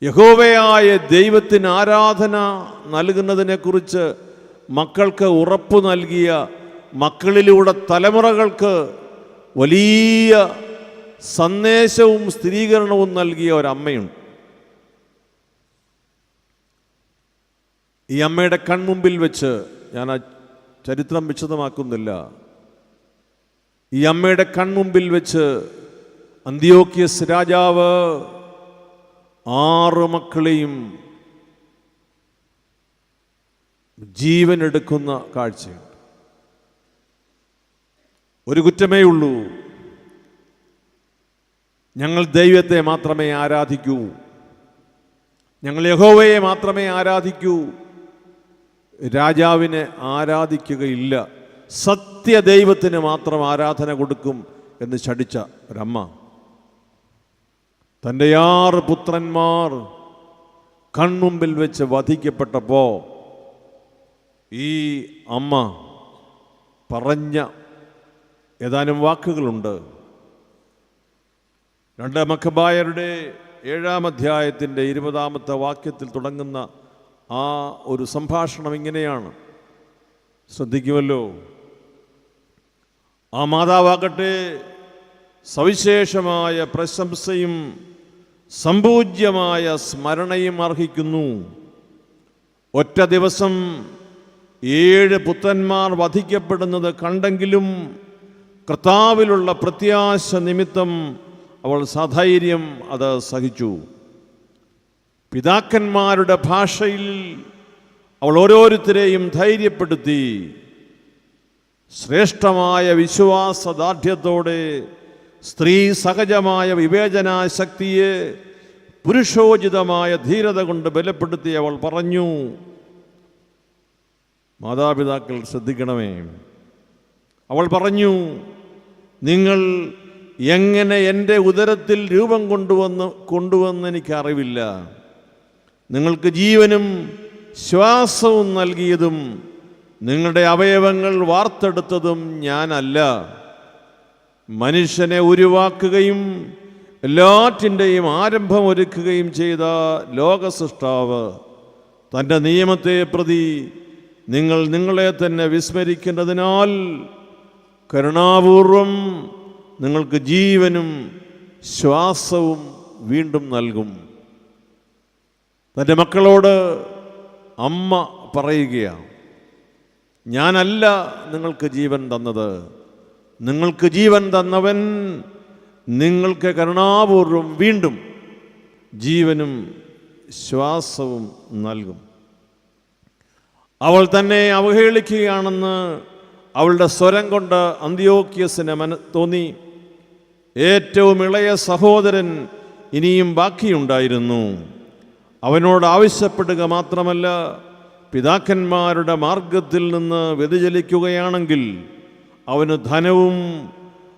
യഹോവയായ ദൈവത്തിന് ആരാധന നൽകുന്നതിനെക്കുറിച്ച് മക്കൾക്ക് ഉറപ്പു നൽകിയ, മക്കളിലൂടെ തലമുറകൾക്ക് വലിയ സന്ദേശവും സ്ഥിരീകരണവും നൽകിയ ഒരമ്മയുണ്ട്. ഈ അമ്മയുടെ കൺമുമ്പിൽ വെച്ച്, ഞാൻ ആ ചരിത്രം വിശദമാക്കുന്നില്ല, ഈ അമ്മയുടെ കൺമുമ്പിൽ വെച്ച് അന്ത്യോക്യസ് രാജാവ് 6 മക്കളെയും ജീവനെടുക്കുന്ന കാഴ്ചയുണ്ട്. ഒരു കുറ്റമേ ഉള്ളൂ, ഞങ്ങൾ ദൈവത്തെ മാത്രമേ ആരാധിക്കൂ, ഞങ്ങൾ യഹോവയെ മാത്രമേ ആരാധിക്കൂ, രാജാവിനെ ആരാധിക്കുകയില്ല, സത്യദൈവത്തിന് മാത്രം ആരാധന കൊടുക്കും എന്ന് ശഠിച്ച ഒരമ്മ. തൻ്റെ 6 പുത്രന്മാർ കൺമുമ്പിൽ വെച്ച് വധിക്കപ്പെട്ടപ്പോൾ ഈ അമ്മ പറഞ്ഞ ഏതാനും വാക്കുകളുണ്ട്. 2 മക്കബായരുടെ 7-ാം അധ്യായത്തിൻ്റെ 20-ാമത്തെ വാക്യത്തിൽ തുടങ്ങുന്ന ആ ഒരു സംഭാഷണം ഇങ്ങനെയാണ്, ശ്രദ്ധിക്കുമല്ലോ. ആ മാതാവാകട്ടെ സവിശേഷമായ പ്രശംസയും സമ്പൂജ്യമായ സ്മരണയും അർഹിക്കുന്നു. ഒറ്റ ദിവസം 7 പുത്രന്മാർ വധിക്കപ്പെടുന്നത് കണ്ടെങ്കിലും കർത്താവിലുള്ള പ്രത്യാശ നിമിത്തം അവൾ സധൈര്യം അത് സഹിച്ചു. പിതാക്കന്മാരുടെ ഭാഷയിൽ അവൾ ഓരോരുത്തരെയും ധൈര്യപ്പെടുത്തി. ശ്രേഷ്ഠമായ വിശ്വാസദാർഢ്യത്തോടെ സ്ത്രീ സഹജമായ വിവേചനാശക്തിയെ പുരുഷോചിതമായ ധീരത കൊണ്ട് ബലപ്പെടുത്തി അവൾ പറഞ്ഞു. മാതാപിതാക്കൾ ശ്രദ്ധിക്കണമേ. അവൾ പറഞ്ഞു, നിങ്ങൾ എങ്ങനെ എൻ്റെ ഉദരത്തിൽ രൂപം കൊണ്ടുവന്ന് എനിക്കറിവില്ല. നിങ്ങൾക്ക് ജീവനും ശ്വാസവും നൽകിയതും നിങ്ങളുടെ അവയവങ്ങൾ വാർത്തെടുത്തതും ഞാനല്ല. മനുഷ്യനെ ഉരുവാക്കുകയും എല്ലാറ്റിൻ്റെയും ആരംഭം ഒരുക്കുകയും ചെയ്ത ലോകസൃഷ്ടാവ് തൻ്റെ നിയമത്തെ പ്രതി നിങ്ങൾ നിങ്ങളെ തന്നെ വിസ്മരിക്കേണ്ടതിനാൽ കരുണാപൂർവം നിങ്ങൾക്ക് ജീവനും ശ്വാസവും വീണ്ടും നൽകും. തൻ്റെ മക്കളോട് അമ്മ പറയുകയാണ്, ഞാനല്ല നിങ്ങൾക്ക് ജീവൻ തന്നത്, നിങ്ങൾക്ക് ജീവൻ തന്നവൻ നിങ്ങൾക്ക് കരുണാപൂർവം വീണ്ടും ജീവനും ശ്വാസവും നൽകും. അവൾ തന്നെ അവഹേളിക്കുകയാണെന്ന് അവളുടെ സ്വരം കൊണ്ട് അന്ത്യോക്യസിന് തോന്നി. ഏറ്റവും ഇളയ സഹോദരൻ ഇനിയും ബാക്കിയുണ്ടായിരുന്നു. അവനോട് ആവശ്യപ്പെടുക മാത്രമല്ല, പിതാക്കന്മാരുടെ മാർഗത്തിൽ നിന്ന് വ്യതിചലിക്കുകയാണെങ്കിൽ അവന് ധനവും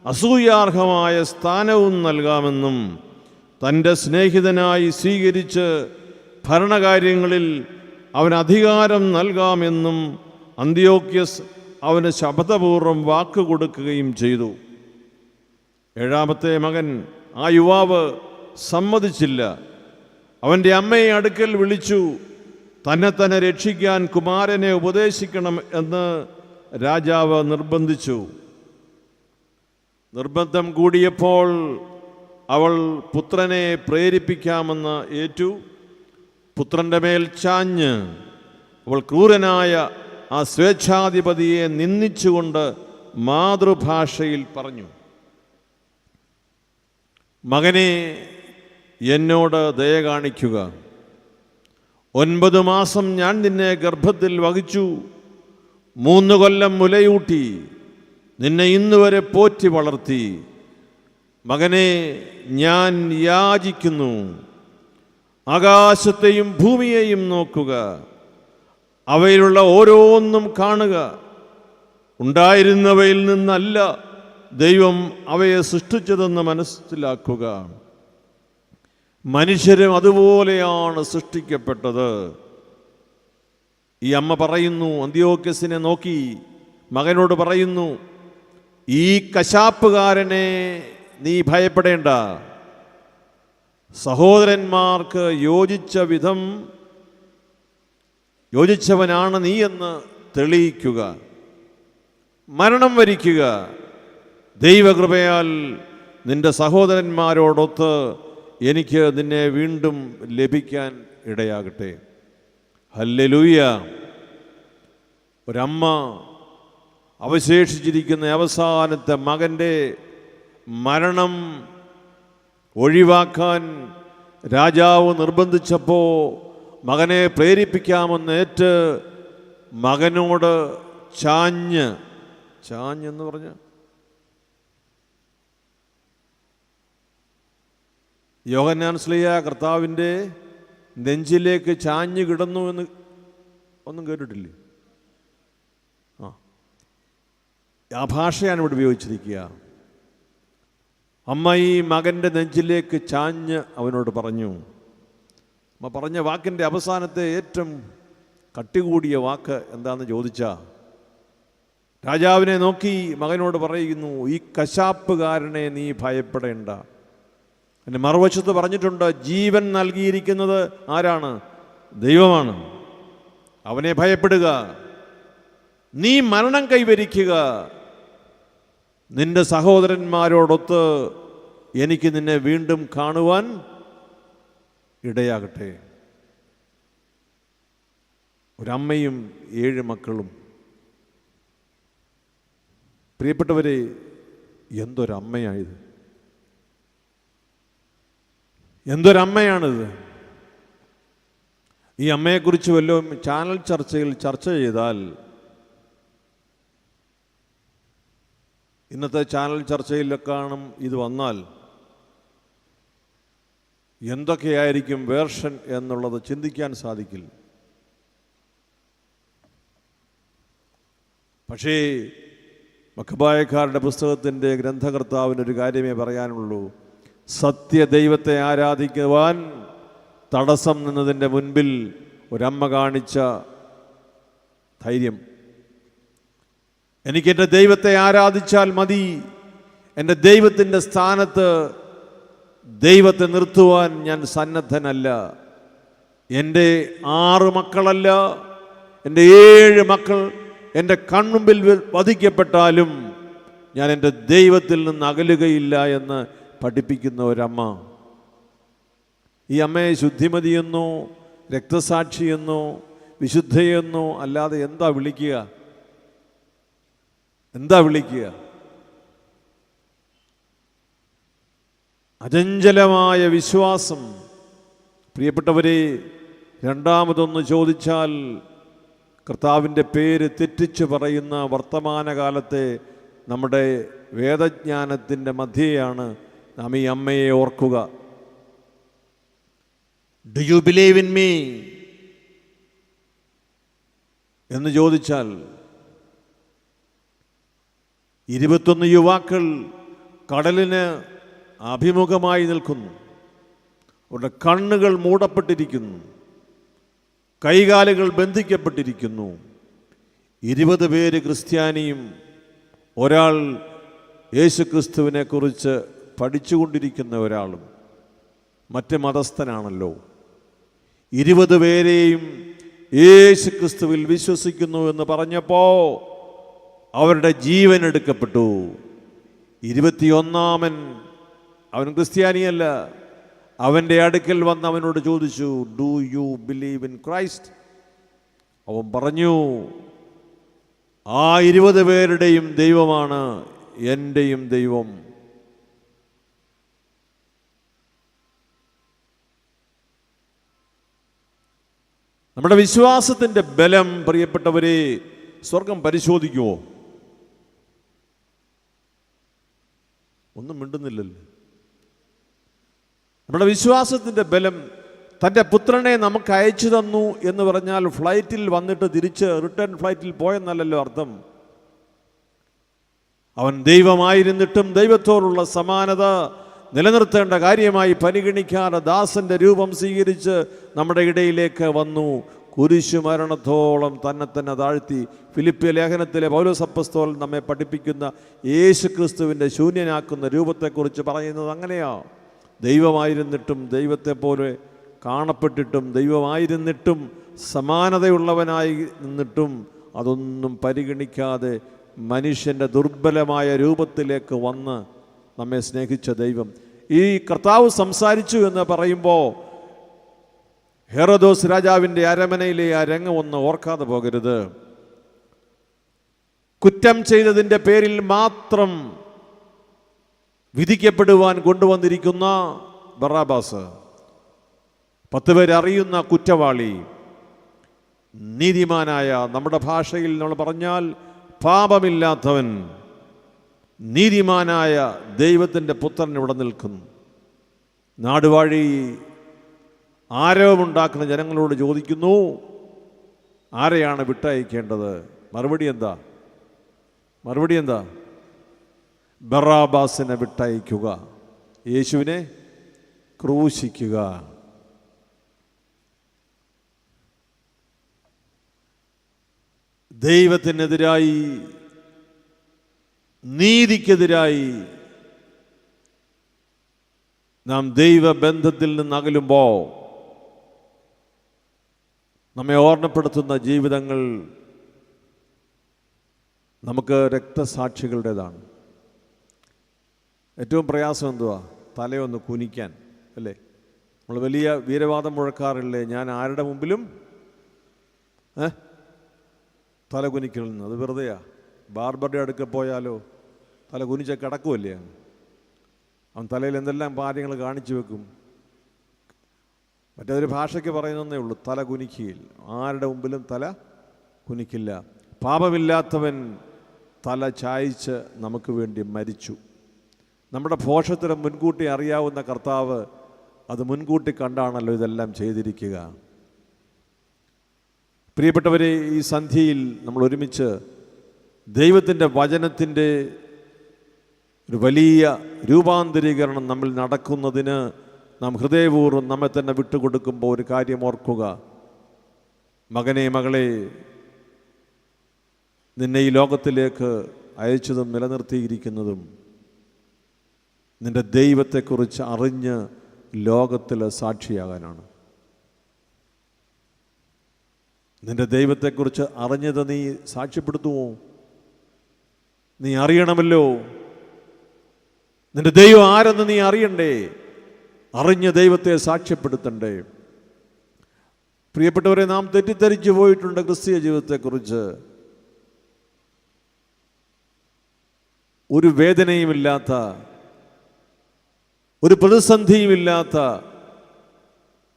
അസൂയാർഹമായ സ്ഥാനവും നൽകാമെന്നും തൻ്റെ സ്നേഹിതനായി സ്വീകരിച്ച് ഭരണകാര്യങ്ങളിൽ അവന് അധികാരം നൽകാമെന്നും അന്ത്യോക്യസ് അവന് ശപഥപൂർവ്വം വാക്കുകൊടുക്കുകയും ചെയ്തു. 7-ാമത്തെ മകൻ, ആ യുവാവ്, സമ്മതിച്ചില്ല. അവൻ്റെ അമ്മയെ അടുക്കൽ വിളിച്ചു തന്നെ രക്ഷിക്കാൻ കുമാരനെ ഉപദേശിക്കണം എന്ന് രാജാവ് നിർബന്ധിച്ചു. നിർബന്ധം കൂടിയപ്പോൾ അവൾ പുത്രനെ പ്രേരിപ്പിക്കാമെന്ന് ഏറ്റു. പുത്രൻ്റെ മേൽ ചാഞ്ഞ് അവൾ ക്രൂരനായ ആ സ്വേച്ഛാധിപതിയെ നിന്ദിച്ചുകൊണ്ട് മാതൃഭാഷയിൽ പറഞ്ഞു, മകനെ, എന്നോട് ദയ കാണിക്കുക. 9 മാസം ഞാൻ നിന്നെ ഗർഭത്തിൽ വഹിച്ചു, 3 കൊല്ലം മുലയൂട്ടി, നിന്നെ ഇന്നുവരെ പോറ്റി വളർത്തി. മകനെ, ഞാൻ യാചിക്കുന്നു, ആകാശത്തെയും ഭൂമിയെയും നോക്കുക, അവയിലുള്ള ഓരോന്നും കാണുക. ഉണ്ടായിരുന്നവയിൽ നിന്നല്ല ദൈവം അവയെ സൃഷ്ടിച്ചതെന്ന് മനസ്സിലാക്കുക. മനുഷ്യരും അതുപോലെയാണ് സൃഷ്ടിക്കപ്പെട്ടത്. ഈ അമ്മ പറയുന്നു, അന്ത്യോക്യസിനെ നോക്കി മകനോട് പറയുന്നു, ഈ കശാപ്പുകാരനെ നീ ഭയപ്പെടേണ്ട. സഹോദരന്മാർക്ക് യോജിച്ചവനാണ് നീ എന്ന് തെളിയിക്കുക. മരണം വരിക്കുക. ദൈവകൃപയാൽ നിന്റെ സഹോദരന്മാരോടൊത്ത് എനിക്ക് നിന്നെ വീണ്ടും ലഭിക്കാൻ ഇടയാകട്ടെ. ഹല്ലേലൂയ. ഒരമ്മ അവശേഷിച്ചിരിക്കുന്ന അവസാനത്തെ മകൻ്റെ മരണം ഒഴിവാക്കാൻ രാജാവ് നിർബന്ധിച്ചപ്പോൾ മകനെ പ്രേരിപ്പിക്കാമെന്നേറ്റ് മകനോട് ചാഞ്ഞെന്ന് പറഞ്ഞ് യോഹന്നാൻ ശ്ലീഹ കർത്താവിൻ്റെ നെഞ്ചിലേക്ക് ചാഞ്ഞു കിടന്നു എന്ന് ഒന്നും കേട്ടിട്ടില്ലേ? ആ ഭാഷയാണ് ഇവിടെ ഉപയോഗിച്ചിരിക്കുക. അമ്മ ഈ മകൻ്റെ നെഞ്ചിലേക്ക് ചാഞ്ഞ് അവനോട് പറഞ്ഞു. അമ്മ പറഞ്ഞ വാക്കിൻ്റെ അവസാനത്തെ ഏറ്റവും കട്ടികൂടിയ വാക്ക് എന്താണെന്ന് ചോദിച്ചാൽ, രാജാവിനെ നോക്കി മകനോട് പറയുന്നു, ഈ കശാപ്പുകാരനെ നീ ഭയപ്പെടേണ്ട. എൻ്റെ മറുവശത്ത് പറഞ്ഞിട്ടുണ്ട്, ജീവൻ നൽകിയിരിക്കുന്നത് ആരാണ്? ദൈവമാണ്. അവനെ ഭയപ്പെടുക, നീ മരണം കൈവരിക്കുക. നിന്റെ സഹോദരന്മാരോടൊത്ത് എനിക്ക് നിന്നെ വീണ്ടും കാണുവാൻ ഇടയാകട്ടെ. ഒരമ്മയും 7 മക്കളും. പ്രിയപ്പെട്ടവരെ, എന്തൊരമ്മയായത്! എന്തൊരമ്മയാണിത്! ഈ അമ്മയെക്കുറിച്ച് വല്ലതും ചാനൽ ചർച്ചയിൽ ചർച്ച ചെയ്താൽ, ഇന്നത്തെ ചാനൽ ചർച്ചയിലൊക്കെയാണ് ഇത് വന്നാൽ, എന്തൊക്കെയായിരിക്കും വേർഷൻ എന്നുള്ളത് ചിന്തിക്കാൻ സാധിക്കില്ല. പക്ഷേ മക്കബായക്കാരുടെ പുസ്തകത്തിൻ്റെ ഗ്രന്ഥകർത്താവിനൊരു കാര്യമേ പറയാനുള്ളൂ. സത്യദൈവത്തെ ആരാധിക്കുവാൻ തടസ്സം നിന്നതിൻ്റെ മുൻപിൽ ഒരമ്മ കാണിച്ച ധൈര്യം. എനിക്കെൻ്റെ ദൈവത്തെ ആരാധിച്ചാൽ മതി, എൻ്റെ ദൈവത്തിൻ്റെ സ്ഥാനത്ത് ദൈവത്തെ നിർത്തുവാൻ ഞാൻ സന്നദ്ധനല്ല. എൻ്റെ 6 മക്കളല്ല, എൻ്റെ 7 മക്കൾ എൻ്റെ കൺമുമ്പിൽ വധിക്കപ്പെട്ടാലും ഞാൻ എൻ്റെ ദൈവത്തിൽ നിന്ന് അകലുകയില്ല എന്ന് പഠിപ്പിക്കുന്ന ഒരമ്മ. ഈ അമ്മയെ ശുദ്ധിമതിയെന്നോ രക്തസാക്ഷിയെന്നോ വിശുദ്ധയെന്നോ അല്ലാതെ എന്താ വിളിക്കുക? അചഞ്ചലമായ വിശ്വാസം. പ്രിയപ്പെട്ടവരെ, രണ്ടാമതൊന്ന് ചോദിച്ചാൽ, കർത്താവിൻ്റെ പേര് തെറ്റിച്ച് പറയുന്ന വർത്തമാനകാലത്തെ നമ്മുടെ വേദജ്ഞാനത്തിൻ്റെ മധ്യയാണ് നാം ഈ അമ്മയെ ഓർക്കുക. Do you believe in me എന്ന് ചോദിച്ചാൽ, 21 യുവാക്കൾ കടലിന് അഭിമുഖമായി നിൽക്കുന്നു. അവരുടെ കണ്ണുകൾ മൂടപ്പെട്ടിരിക്കുന്നു, കൈകാലുകൾ ബന്ധിക്കപ്പെട്ടിരിക്കുന്നു. 20 പേര് ക്രിസ്ത്യാനിയും ഒരാൾ യേശുക്രിസ്തുവിനെ കുറിച്ച് പഠിച്ചുകൊണ്ടിരിക്കുന്ന ഒരാളും. മറ്റ് മതസ്ഥനാണല്ലോ. 20 പേരെയും യേശുക്രിസ്തുവിൽ വിശ്വസിക്കുന്നു എന്ന് പറഞ്ഞപ്പോൾ അവരുടെ ജീവൻ എടുക്കപ്പെട്ടു. 21-ാമൻ, അവൻ ക്രിസ്ത്യാനിയല്ല, അവൻ്റെ അടുക്കൽ വന്ന് അവനോട് ചോദിച്ചു, do you believe in Christ? അവൻ പറഞ്ഞു, ആ 20 പേരുടെയും ദൈവമാണ് എൻ്റെയും ദൈവം. നമ്മുടെ വിശ്വാസത്തിൻ്റെ ബലം, പ്രിയപ്പെട്ടവരെ, സ്വർഗം പരിശോധിക്കുമോ? ഒന്നും മിണ്ടുന്നില്ലല്ലോ. നമ്മുടെ വിശ്വാസത്തിൻ്റെ ബലം, തൻ്റെ പുത്രനെ നമുക്ക് അയച്ചു തന്നു എന്ന് പറഞ്ഞാൽ ഫ്ലൈറ്റിൽ വന്നിട്ട് തിരിച്ച് റിട്ടേൺ ഫ്ലൈറ്റിൽ പോയെന്നല്ലല്ലോ അർത്ഥം. അവൻ ദൈവമായിരുന്നിട്ടും ദൈവത്തോടുള്ള സമാനത നിലനിർത്തേണ്ട കാര്യമായി പരിഗണിക്കാതെ ദാസന്റെ രൂപം സ്വീകരിച്ച് നമ്മുടെ ഇടയിലേക്ക് വന്നു. കുരിശു മരണത്തോളം തന്നെ താഴ്ത്തി. ഫിലിപ്പിയ ലേഖനത്തിലെ പൗലോസ് അപ്പോസ്തലൻ നമ്മെ പഠിപ്പിക്കുന്ന യേശുക്രിസ്തുവിൻ്റെ ശൂന്യനാക്കുന്ന രൂപത്തെക്കുറിച്ച് പറയുന്നത് അങ്ങനെയാ. ദൈവമായിരുന്നിട്ടും ദൈവത്തെ പോലെ കാണപ്പെട്ടിട്ടും ദൈവമായിരുന്നിട്ടും സമാനതയുള്ളവനായി നിന്നിട്ടും അതൊന്നും പരിഗണിക്കാതെ മനുഷ്യൻ്റെ ദുർബലമായ രൂപത്തിലേക്ക് വന്ന് നമ്മെ സ്നേഹിച്ച ദൈവം. ഈ കർത്താവ് സംസാരിച്ചു എന്ന് പറയുമ്പോൾ ഹെറോദോസ് രാജാവിൻ്റെ അരമനയിലെ ആ രംഗം ഒന്ന് ഓർക്കാതെ പോകരുത്. കുറ്റം ചെയ്തതിൻ്റെ പേരിൽ മാത്രം വിധിക്കപ്പെടുവാൻ കൊണ്ടുവന്നിരിക്കുന്ന ബറാബാസ്, 10 പേര് അറിയുന്ന കുറ്റവാളി, നീതിമാനായ, നമ്മുടെ ഭാഷയിൽ നമ്മൾ പറഞ്ഞാൽ പാപമില്ലാത്തവൻ, നീതിമാനായ ദൈവത്തിൻ്റെ പുത്രൻ ഇവിടെ നിൽക്കുന്നു. നാടുവാഴി ആരവമുണ്ടാക്കുന്ന ജനങ്ങളോട് ചോദിക്കുന്നു, ആരെയാണ് വിട്ടയക്കേണ്ടത്? മറുപടി എന്താ? ബറാബാസിനെ വിട്ടയക്കുക, യേശുവിനെ ക്രൂശിക്കുക. ദൈവത്തിനെതിരായി, നീതിക്കെതിരായി നാം ദൈവബന്ധത്തിൽ നിന്ന് അകലുമ്പോൾ നമ്മെ ഓർമ്മപ്പെടുത്തുന്ന ജീവിതങ്ങൾ നമുക്ക് രക്തസാക്ഷികളുടേതാണ്. ഏറ്റവും പ്രയാസം എന്തുവാ? തലയൊന്ന് കുനിക്കാൻ, അല്ലേ? നമ്മൾ വലിയ വീരവാദം മുഴക്കാറില്ലേ, ഞാൻ ആരുടെ മുമ്പിലും തല കുനിക്കണമെന്ന്. അത് വെറുതെയാ. ബാർബറുടെ അടുക്ക പോയാലോ തല കുനിച്ച കിടക്കുമല്ലേ, അവൻ തലയിൽ എന്തെല്ലാം കാര്യങ്ങൾ കാണിച്ചു വെക്കും. മറ്റേതൊരു ഭാഷയ്ക്ക് പറയുന്നതേ ഉള്ളൂ, തല കുനിക്കുകയില്ല. ആരുടെ മുമ്പിലും തല കുനിക്കില്ല. പാപമില്ലാത്തവൻ തല ചായ്ച്ച് നമുക്ക് വേണ്ടി മരിച്ചു. നമ്മുടെ ഭോഷത്തരം മുൻകൂട്ടി അറിയാവുന്ന കർത്താവ് അത് മുൻകൂട്ടി കണ്ടാണല്ലോ ഇതെല്ലാം ചെയ്തിരിക്കുക. പ്രിയപ്പെട്ടവരെ, ഈ സന്ധ്യയിൽ നമ്മൾ ഒരുമിച്ച് ദൈവത്തിൻ്റെ വചനത്തിൻ്റെ ഒരു വലിയ രൂപാന്തരീകരണം നമ്മിൽ നടക്കുന്നതിന് നാം ഹൃദയപൂർവ്വം നമ്മെ തന്നെ വിട്ടുകൊടുക്കുമ്പോൾ ഒരു കാര്യം ഓർക്കുക. മകനെ, മകളെ, നിന്നെ ഈ ലോകത്തിലേക്ക് അയച്ചതും നിലനിർത്തിയിരിക്കുന്നതും നിൻ്റെ ദൈവത്തെക്കുറിച്ച് അറിഞ്ഞ് ലോകത്തിൽ സാക്ഷിയാകാനാണ്. നിൻ്റെ ദൈവത്തെക്കുറിച്ച് അറിഞ്ഞത് നീ സാക്ഷ്യപ്പെടുത്തുമോ? നീ അറിയണമല്ലോ. നിൻ്റെ ദൈവം ആരെന്ന് നീ അറിയണ്ടേ? അറിഞ്ഞ ദൈവത്തെ സാക്ഷ്യപ്പെടുത്തണ്ടേ? പ്രിയപ്പെട്ടവരെ, നാം തെറ്റിദ്ധരിച്ചു പോയിട്ടുണ്ട് ക്രിസ്തീയ ജീവിതത്തെക്കുറിച്ച്. ഒരു വേദനയുമില്ലാത്ത, ഒരു പ്രതിസന്ധിയുമില്ലാത്ത,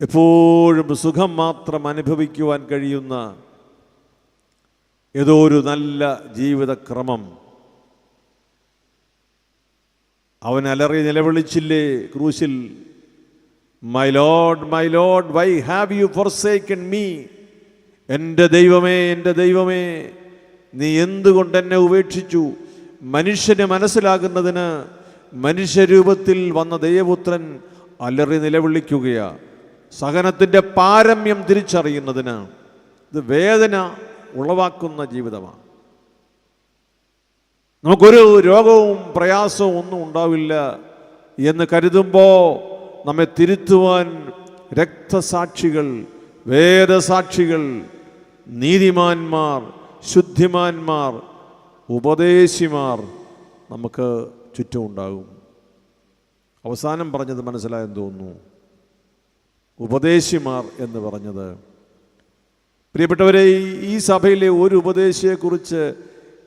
എപ്പോഴും സുഖം മാത്രം അനുഭവിക്കുവാൻ കഴിയുന്ന ഏതോ ഒരു നല്ല ജീവിതക്രമം. അവൻ അലറി നിലവിളിച്ചില്ലേ ക്രൂശിൽ, my Lord, my Lord, Y have you forsaken me? എൻ്റെ ദൈവമേ, എൻ്റെ ദൈവമേ, നീ എന്തുകൊണ്ട് എന്നെ ഉപേക്ഷിച്ചു? മനുഷ്യന് മനസ്സിലാകുന്നതിന് മനുഷ്യരൂപത്തിൽ വന്ന ദൈവപുത്രൻ അലറി നിലവിളിക്കുകയാ. സഹനത്തിൻ്റെ പാരമ്യം തിരിച്ചറിയുന്നതിന്. ഇത് വേദന ഉളവാക്കുന്ന ജീവിതമാണ്. നമുക്കൊരു രോഗവും പ്രയാസവും ഒന്നും ഉണ്ടാവില്ല എന്ന് കരുതുമ്പോൾ നമ്മെ തിരുത്തുവാൻ രക്തസാക്ഷികൾ, വേദസാക്ഷികൾ, നീതിമാന്മാർ, ശുദ്ധിമാന്മാർ, ഉപദേശിമാർ നമുക്ക് ചുറ്റുമുണ്ടാകും. അവസാനം പറഞ്ഞത് മനസ്സിലായെന്ന് തോന്നുന്നു, ഉപദേശിമാർ എന്ന് പറഞ്ഞത്. പ്രിയപ്പെട്ടവരെ, ഈ സഭയിലെ ഒരു ഉപദേശിയെക്കുറിച്ച്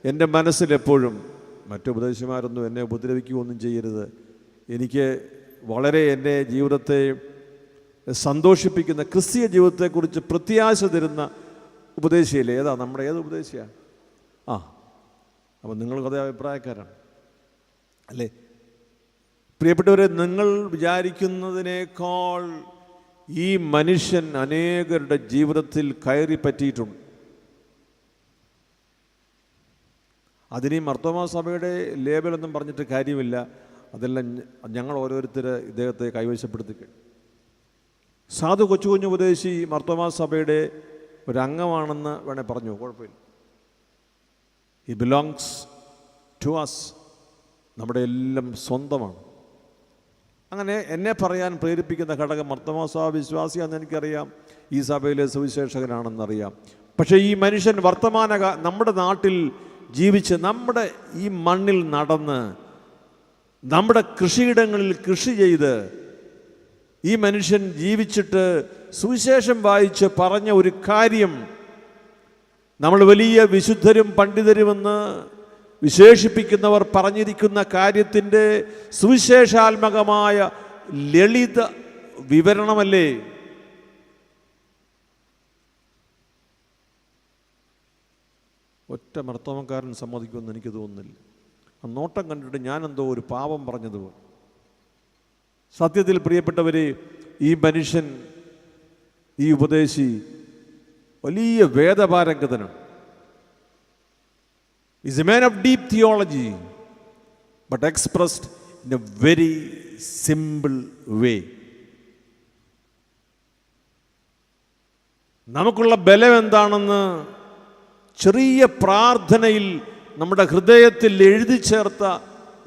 എൻ്റെ മനസ്സിലെപ്പോഴും, മറ്റുപദേശിമാരൊന്നും എന്നെ ഉപദ്രവിക്കുകയൊന്നും ചെയ്യരുത്, എനിക്ക് വളരെ എൻ്റെ ജീവിതത്തെ സന്തോഷിപ്പിക്കുന്ന ക്രിസ്തീയ ജീവിതത്തെക്കുറിച്ച് പ്രത്യാശ തരുന്ന ഉപദേശിയല്ലേ? ഏതാ നമ്മുടെ ഏത് ഉപദേശിയാണ്? അപ്പം നിങ്ങൾക്കതേ അഭിപ്രായക്കാരാണ് അല്ലേ? പ്രിയപ്പെട്ടവരെ, നിങ്ങൾ വിചാരിക്കുന്നതിനേക്കാൾ ഈ മനുഷ്യൻ അനേകരുടെ ജീവിതത്തിൽ കയറി പറ്റിയിട്ടുണ്ട്. അതിന് മർത്തോമാ സഭയുടെ ലേബലൊന്നും പറഞ്ഞിട്ട് കാര്യമില്ല. അതെല്ലാം ഞങ്ങൾ ഓരോരുത്തർ ഇദ്ദേഹത്തെ കൈവശപ്പെടുത്തി. സാധു കൊച്ചു കുഞ്ഞു ഉപദേശി മർത്തോമാ സഭയുടെ ഒരംഗമാണെന്ന് വേണേൽ പറഞ്ഞു, കുഴപ്പമില്ല. ഹി ബിലോങ്സ് ടു അസ്, നമ്മുടെ എല്ലാം സ്വന്തമാണ്. അങ്ങനെ എന്നെ പറയാൻ പ്രേരിപ്പിക്കുന്ന ഘടകം മർത്തോമാ സഭ വിശ്വാസിയാണെന്ന് എനിക്കറിയാം, ഈ സഭയിലെ സുവിശേഷകനാണെന്നറിയാം. പക്ഷേ ഈ മനുഷ്യൻ നമ്മുടെ നാട്ടിൽ ജീവിച്ച്, നമ്മുടെ ഈ മണ്ണിൽ നടന്ന്, നമ്മുടെ കൃഷിയിടങ്ങളിൽ കൃഷി ചെയ്ത് ഈ മനുഷ്യൻ ജീവിച്ചിട്ട് സുവിശേഷം വായിച്ച് പറഞ്ഞ ഒരു കാര്യം, നമ്മൾ വലിയ വിശുദ്ധരും പണ്ഡിതരുമെന്ന് വിശേഷിപ്പിക്കുന്നവർ പറഞ്ഞിരിക്കുന്ന കാര്യത്തിൻ്റെ സുവിശേഷാത്മകമായ ലളിത വിവരണമല്ലേ? ഒറ്റ മർത്തോമക്കാരൻ സമ്മതിക്കുമെന്ന് എനിക്ക് തോന്നുന്നില്ല. ആ നോട്ടം കണ്ടിട്ട് ഞാനെന്തോ ഒരു പാപം പറഞ്ഞതുപോലെ. സത്യത്തിൽ പ്രിയപ്പെട്ടവരെ, ഈ മനുഷ്യൻ, ഈ ഉപദേശി വലിയ വേദപാരംഗതനാണ്. Is a man of deep theology but expressed in a very simple way. നമുക്കുള്ള ബലം എന്താണെന്ന് ചെറിയ പ്രാർത്ഥനയിൽ നമ്മുടെ ഹൃദയത്തിൽ എഴുതി ചേർത്ത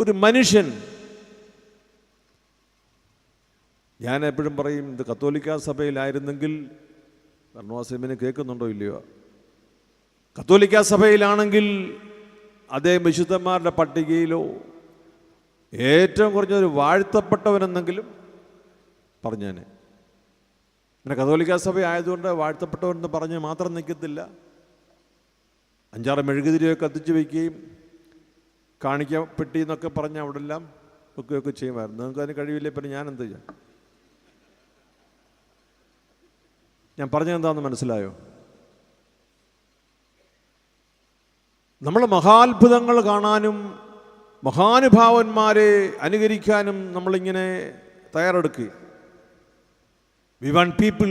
ഒരു മനുഷ്യൻ. ഞാൻ എപ്പോഴും പറയും, ഇത് കത്തോലിക്ക സഭയിലായിരുന്നെങ്കിൽ, ഭരണവാസിമിനെ കേൾക്കുന്നുണ്ടോ ഇല്ലയോ, കത്തോലിക്ക സഭയിലാണെങ്കിൽ അദ്ദേഹം വിശുദ്ധന്മാരുടെ പട്ടികയിലോ ഏറ്റവും കുറഞ്ഞൊരു വാഴ്ത്തപ്പെട്ടവനെന്നെങ്കിലും പറഞ്ഞേനെ. പിന്നെ കത്തോലിക്ക സഭ ആയതുകൊണ്ട് വാഴ്ത്തപ്പെട്ടവരെന്ന് പറഞ്ഞ് മാത്രം നിൽക്കത്തില്ല. 5-6 മെഴുകുതിരിയൊക്കെ കത്തിച്ച് വയ്ക്കുകയും കാണിക്കപ്പെട്ടി എന്നൊക്കെ പറഞ്ഞ് അവിടെ എല്ലാം ഒക്കെ ചെയ്യുമായിരുന്നു. നിങ്ങൾക്ക് അതിന് കഴിവില്ലേ, പിന്നെ ഞാൻ എന്ത് ചെയ്യാം? ഞാൻ പറഞ്ഞതെന്താണെന്ന് മനസ്സിലായോ? നമ്മൾ മഹാത്ഭുതങ്ങൾ കാണാനും മഹാനുഭാവന്മാരെ അനുകരിക്കാനും നമ്മളിങ്ങനെ തയ്യാറെടുക്കുക. We want people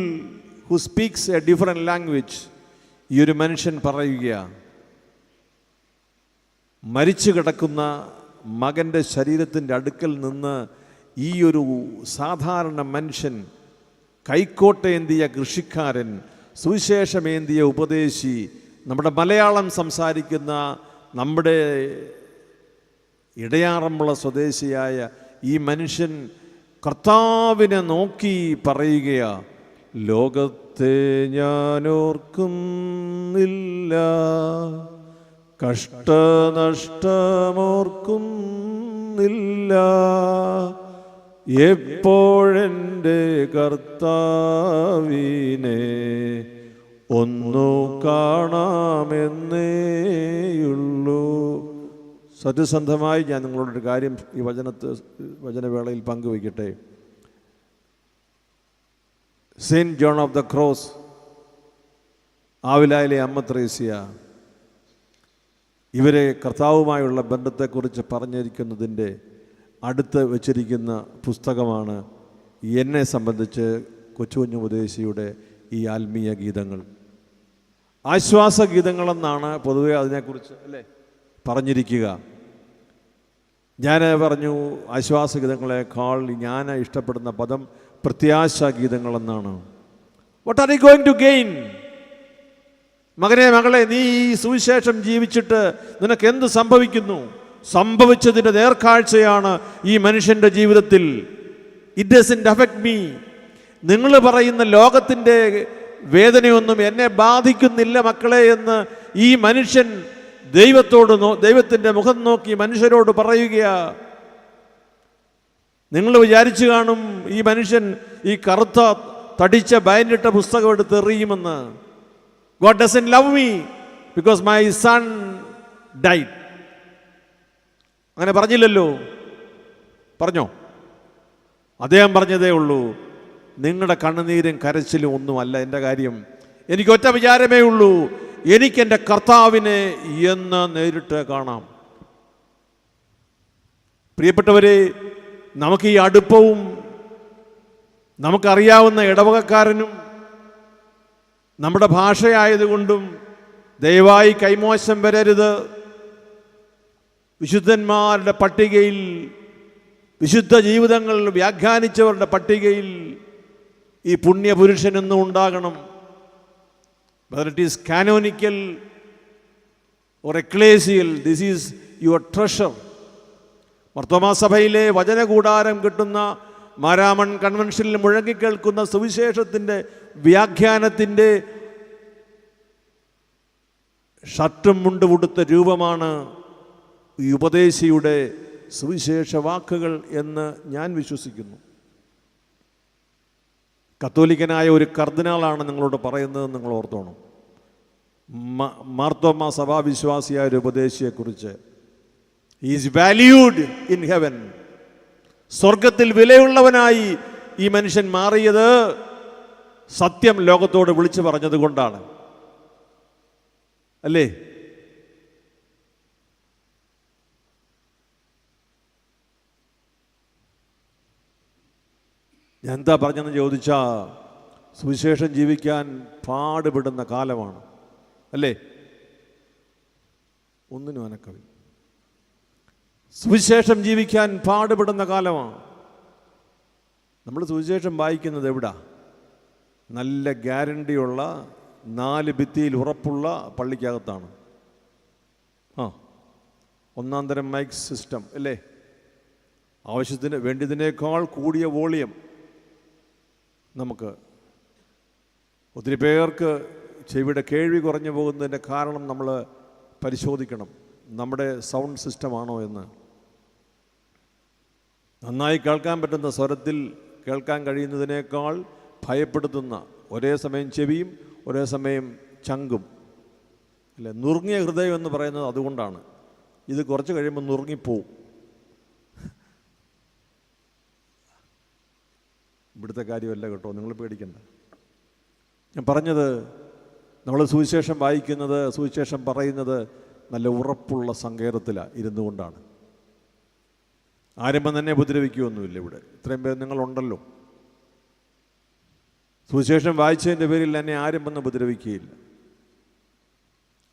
who speaks a different language. ഈ ഒരു മനുഷ്യൻ പറയുക, മരിച്ചു കിടക്കുന്ന മകൻ്റെ ശരീരത്തിൻ്റെ അടുക്കൽ നിന്ന് ഈ ഒരു സാധാരണ മനുഷ്യൻ, കൈക്കോട്ടേന്തിയ കൃഷിക്കാരൻ, സുവിശേഷമേന്തിയ ഉപദേശി, നമ്മുടെ മലയാളം സംസാരിക്കുന്ന നമ്മുടെ ഇടയാറന്മുള സ്വദേശിയായ ഈ മനുഷ്യൻ കർത്താവിനെ നോക്കി പറയുകയാ, ലോകത്തെ ഞാനോർക്കുന്നില്ല, കഷ്ടനഷ്ടമോർക്കുന്നില്ല, എപ്പോഴെൻ്റെ കർത്താവിനെ ഒന്നു കാണാമെന്നേയുള്ളൂ. സത്യസന്ധമായി ഞാൻ നിങ്ങളോടൊരു കാര്യം ഈ വചനവേളയിൽ പങ്കുവയ്ക്കട്ടെ. Saint John of the cross, ആവിലായിലെ അമ്മ ത്രേസ്യ, ഇവരെ കർത്താവുമായുള്ള ബന്ധത്തെക്കുറിച്ച് പറഞ്ഞിരിക്കുന്നതിൻ്റെ അടുത്ത് വച്ചിരിക്കുന്ന പുസ്തകമാണ് എന്നെ സംബന്ധിച്ച് കൊച്ചുകുഞ്ഞു ഉപദേശിയുടെ ഈ ആത്മീയ ഗീതങ്ങൾ. ആശ്വാസഗീതങ്ങളെന്നാണ് പൊതുവെ അതിനെക്കുറിച്ച് അല്ലേ പറഞ്ഞിരിക്കുക. ഞാൻ പറഞ്ഞു, ആശ്വാസഗീതങ്ങളെക്കാൾ ഞാൻ ഇഷ്ടപ്പെടുന്ന പദം പ്രത്യാശാഗീതങ്ങളെന്നാണ്. What are you going to gain? മകനെ, മകളെ, നീ ഈ സുവിശേഷം ജീവിച്ചിട്ട് നിനക്ക് എന്ത് സംഭവിക്കുന്നു? സംഭവിച്ചതിൻ്റെ നേർക്കാഴ്ചയാണ് ഈ മനുഷ്യൻ്റെ ജീവിതത്തിൽ. It doesn't affect me. നിങ്ങൾ പറയുന്ന ലോകത്തിൻ്റെ വേദനയൊന്നും എന്നെ ബാധിക്കുന്നില്ല മക്കളെ എന്ന് ഈ മനുഷ്യൻ ദൈവത്തിൻ്റെ മുഖം നോക്കി മനുഷ്യരോട് പറയുകയാ. നിങ്ങൾ വിചാരിച്ചു കാണും ഈ മനുഷ്യൻ ഈ കറുത്ത തടിച്ച ബൈൻഡിട്ട പുസ്തകം എടുത്ത് എറിയുമെന്ന്. God doesn't love me because my son died. അങ്ങനെ പറഞ്ഞില്ലല്ലോ. പറഞ്ഞോ? അദ്ദേഹം പറഞ്ഞതേ ഉള്ളൂ, നിങ്ങളുടെ കണ്ണുനീരും കരച്ചിലും ഒന്നുമല്ല എൻ്റെ കാര്യം. എനിക്കൊറ്റ വിചാരമേ ഉള്ളൂ, എനിക്കെൻ്റെ കർത്താവിനെ എന്ന് നേരിട്ട് കാണാം. പ്രിയപ്പെട്ടവരെ, നമുക്ക് ഈ അടുപ്പവും നമുക്കറിയാവുന്ന ഇടവകക്കാരനും നമ്മുടെ ഭാഷയായതുകൊണ്ടും ദയവായി കൈമോശം വരരുത്. വിശുദ്ധന്മാരുടെ പട്ടികയിൽ, വിശുദ്ധ ജീവിതങ്ങൾ വ്യാഖ്യാനിച്ചവരുടെ പട്ടികയിൽ ഈ പുണ്യപുരുഷനെന്നും ഉണ്ടാകണം. Whether it is canonical or ecclesial, this is your treasure. Mar Thoma സഭയിലെ വചനകൂടാരം കിട്ടുന്ന മാരാമൺ കൺവെൻഷനിൽ മുഴങ്ങിക്കേൾക്കുന്ന സുവിശേഷത്തിൻ്റെ വ്യാഖ്യാനത്തിൻ്റെ ഷർട്ടും മുണ്ടുമുടുത്ത രൂപമാണ് ഈ ഉപദേശിയുടെ സുവിശേഷ വാക്കുകൾ എന്ന് ഞാൻ വിശ്വസിക്കുന്നു. കത്തോലിക്കനായ ഒരു കർദിനാളാണ് നിങ്ങളോട് പറയുന്നത്, നിങ്ങൾ ഓർത്തോണം. മാർത്തോമാ സഭാവിശ്വാസിയായ ഒരു ഉപദേശിയെക്കുറിച്ച്, ഈസ് വാല്യൂഡ് ഇൻ ഹെവൻ. സ്വർഗത്തിൽ വിലയുള്ളവനായി ഈ മനുഷ്യൻ മാറിയത് സത്യം ലോകത്തോട് വിളിച്ചു പറഞ്ഞത് കൊണ്ടാണ്, അല്ലേ? ഞാൻ എന്താ പറഞ്ഞെന്ന് ചോദിച്ചാൽ, സുവിശേഷം ജീവിക്കാൻ പാടുപെടുന്ന കാലമാണ്, അല്ലേ? ഒന്നിനും അനക്കവില്ല. സുവിശേഷം ജീവിക്കാൻ പാടുപെടുന്ന കാലമാണ്. നമ്മൾ സുവിശേഷം വായിക്കുന്നത് എവിടാ? നല്ല ഗ്യാരണ്ടിയുള്ള 4 ഭിത്തിയിൽ ഉറപ്പുള്ള പള്ളിക്കകത്താണ്. ഒന്നാം തരം മൈക്ക് സിസ്റ്റം, അല്ലേ? ആവശ്യത്തിന് വേണ്ടിയതിനേക്കാൾ കൂടിയ വോളിയം. നമുക്ക് ഒത്തിരി പേർക്ക് ചെവിയുടെ കേൾവി കുറഞ്ഞു പോകുന്നതിൻ്റെ കാരണം നമ്മൾ പരിശോധിക്കണം. നമ്മുടെ സൗണ്ട് സിസ്റ്റമാണോ എന്ന്. നന്നായി കേൾക്കാൻ പറ്റുന്ന സ്വരത്തിൽ കേൾക്കാൻ കഴിയുന്നതിനേക്കാൾ ഭയപ്പെടുത്തുന്ന ഒരേ സമയം ചെവിയും ഒരേ സമയം ചങ്കും, അല്ലേ? നുറുങ്ങിയ ഹൃദയം എന്ന് പറയുന്നത് അതുകൊണ്ടാണ്. ഇത് കുറച്ച് കഴിയുമ്പോൾ നുറുങ്ങിപ്പോവും. ഇവിടുത്തെ കാര്യമല്ല കേട്ടോ, നിങ്ങൾ പേടിക്കണ്ട. ഞാൻ പറഞ്ഞത്, നമ്മൾ സുവിശേഷം വായിക്കുന്നത്, സുവിശേഷം പറയുന്നത് നല്ല ഉറപ്പുള്ള സങ്കേതത്തിലാണ് ഇരുന്നു കൊണ്ടാണ്. ആരംഭം തന്നെ ഉപദ്രവിക്കുകയൊന്നുമില്ല. ഇവിടെ ഇത്രയും പേര് നിങ്ങളുണ്ടല്ലോ. സുവിശേഷം വായിച്ചതിൻ്റെ പേരിൽ എന്നെ ആരും വന്ന് ഉപദ്രവിക്കുകയില്ല.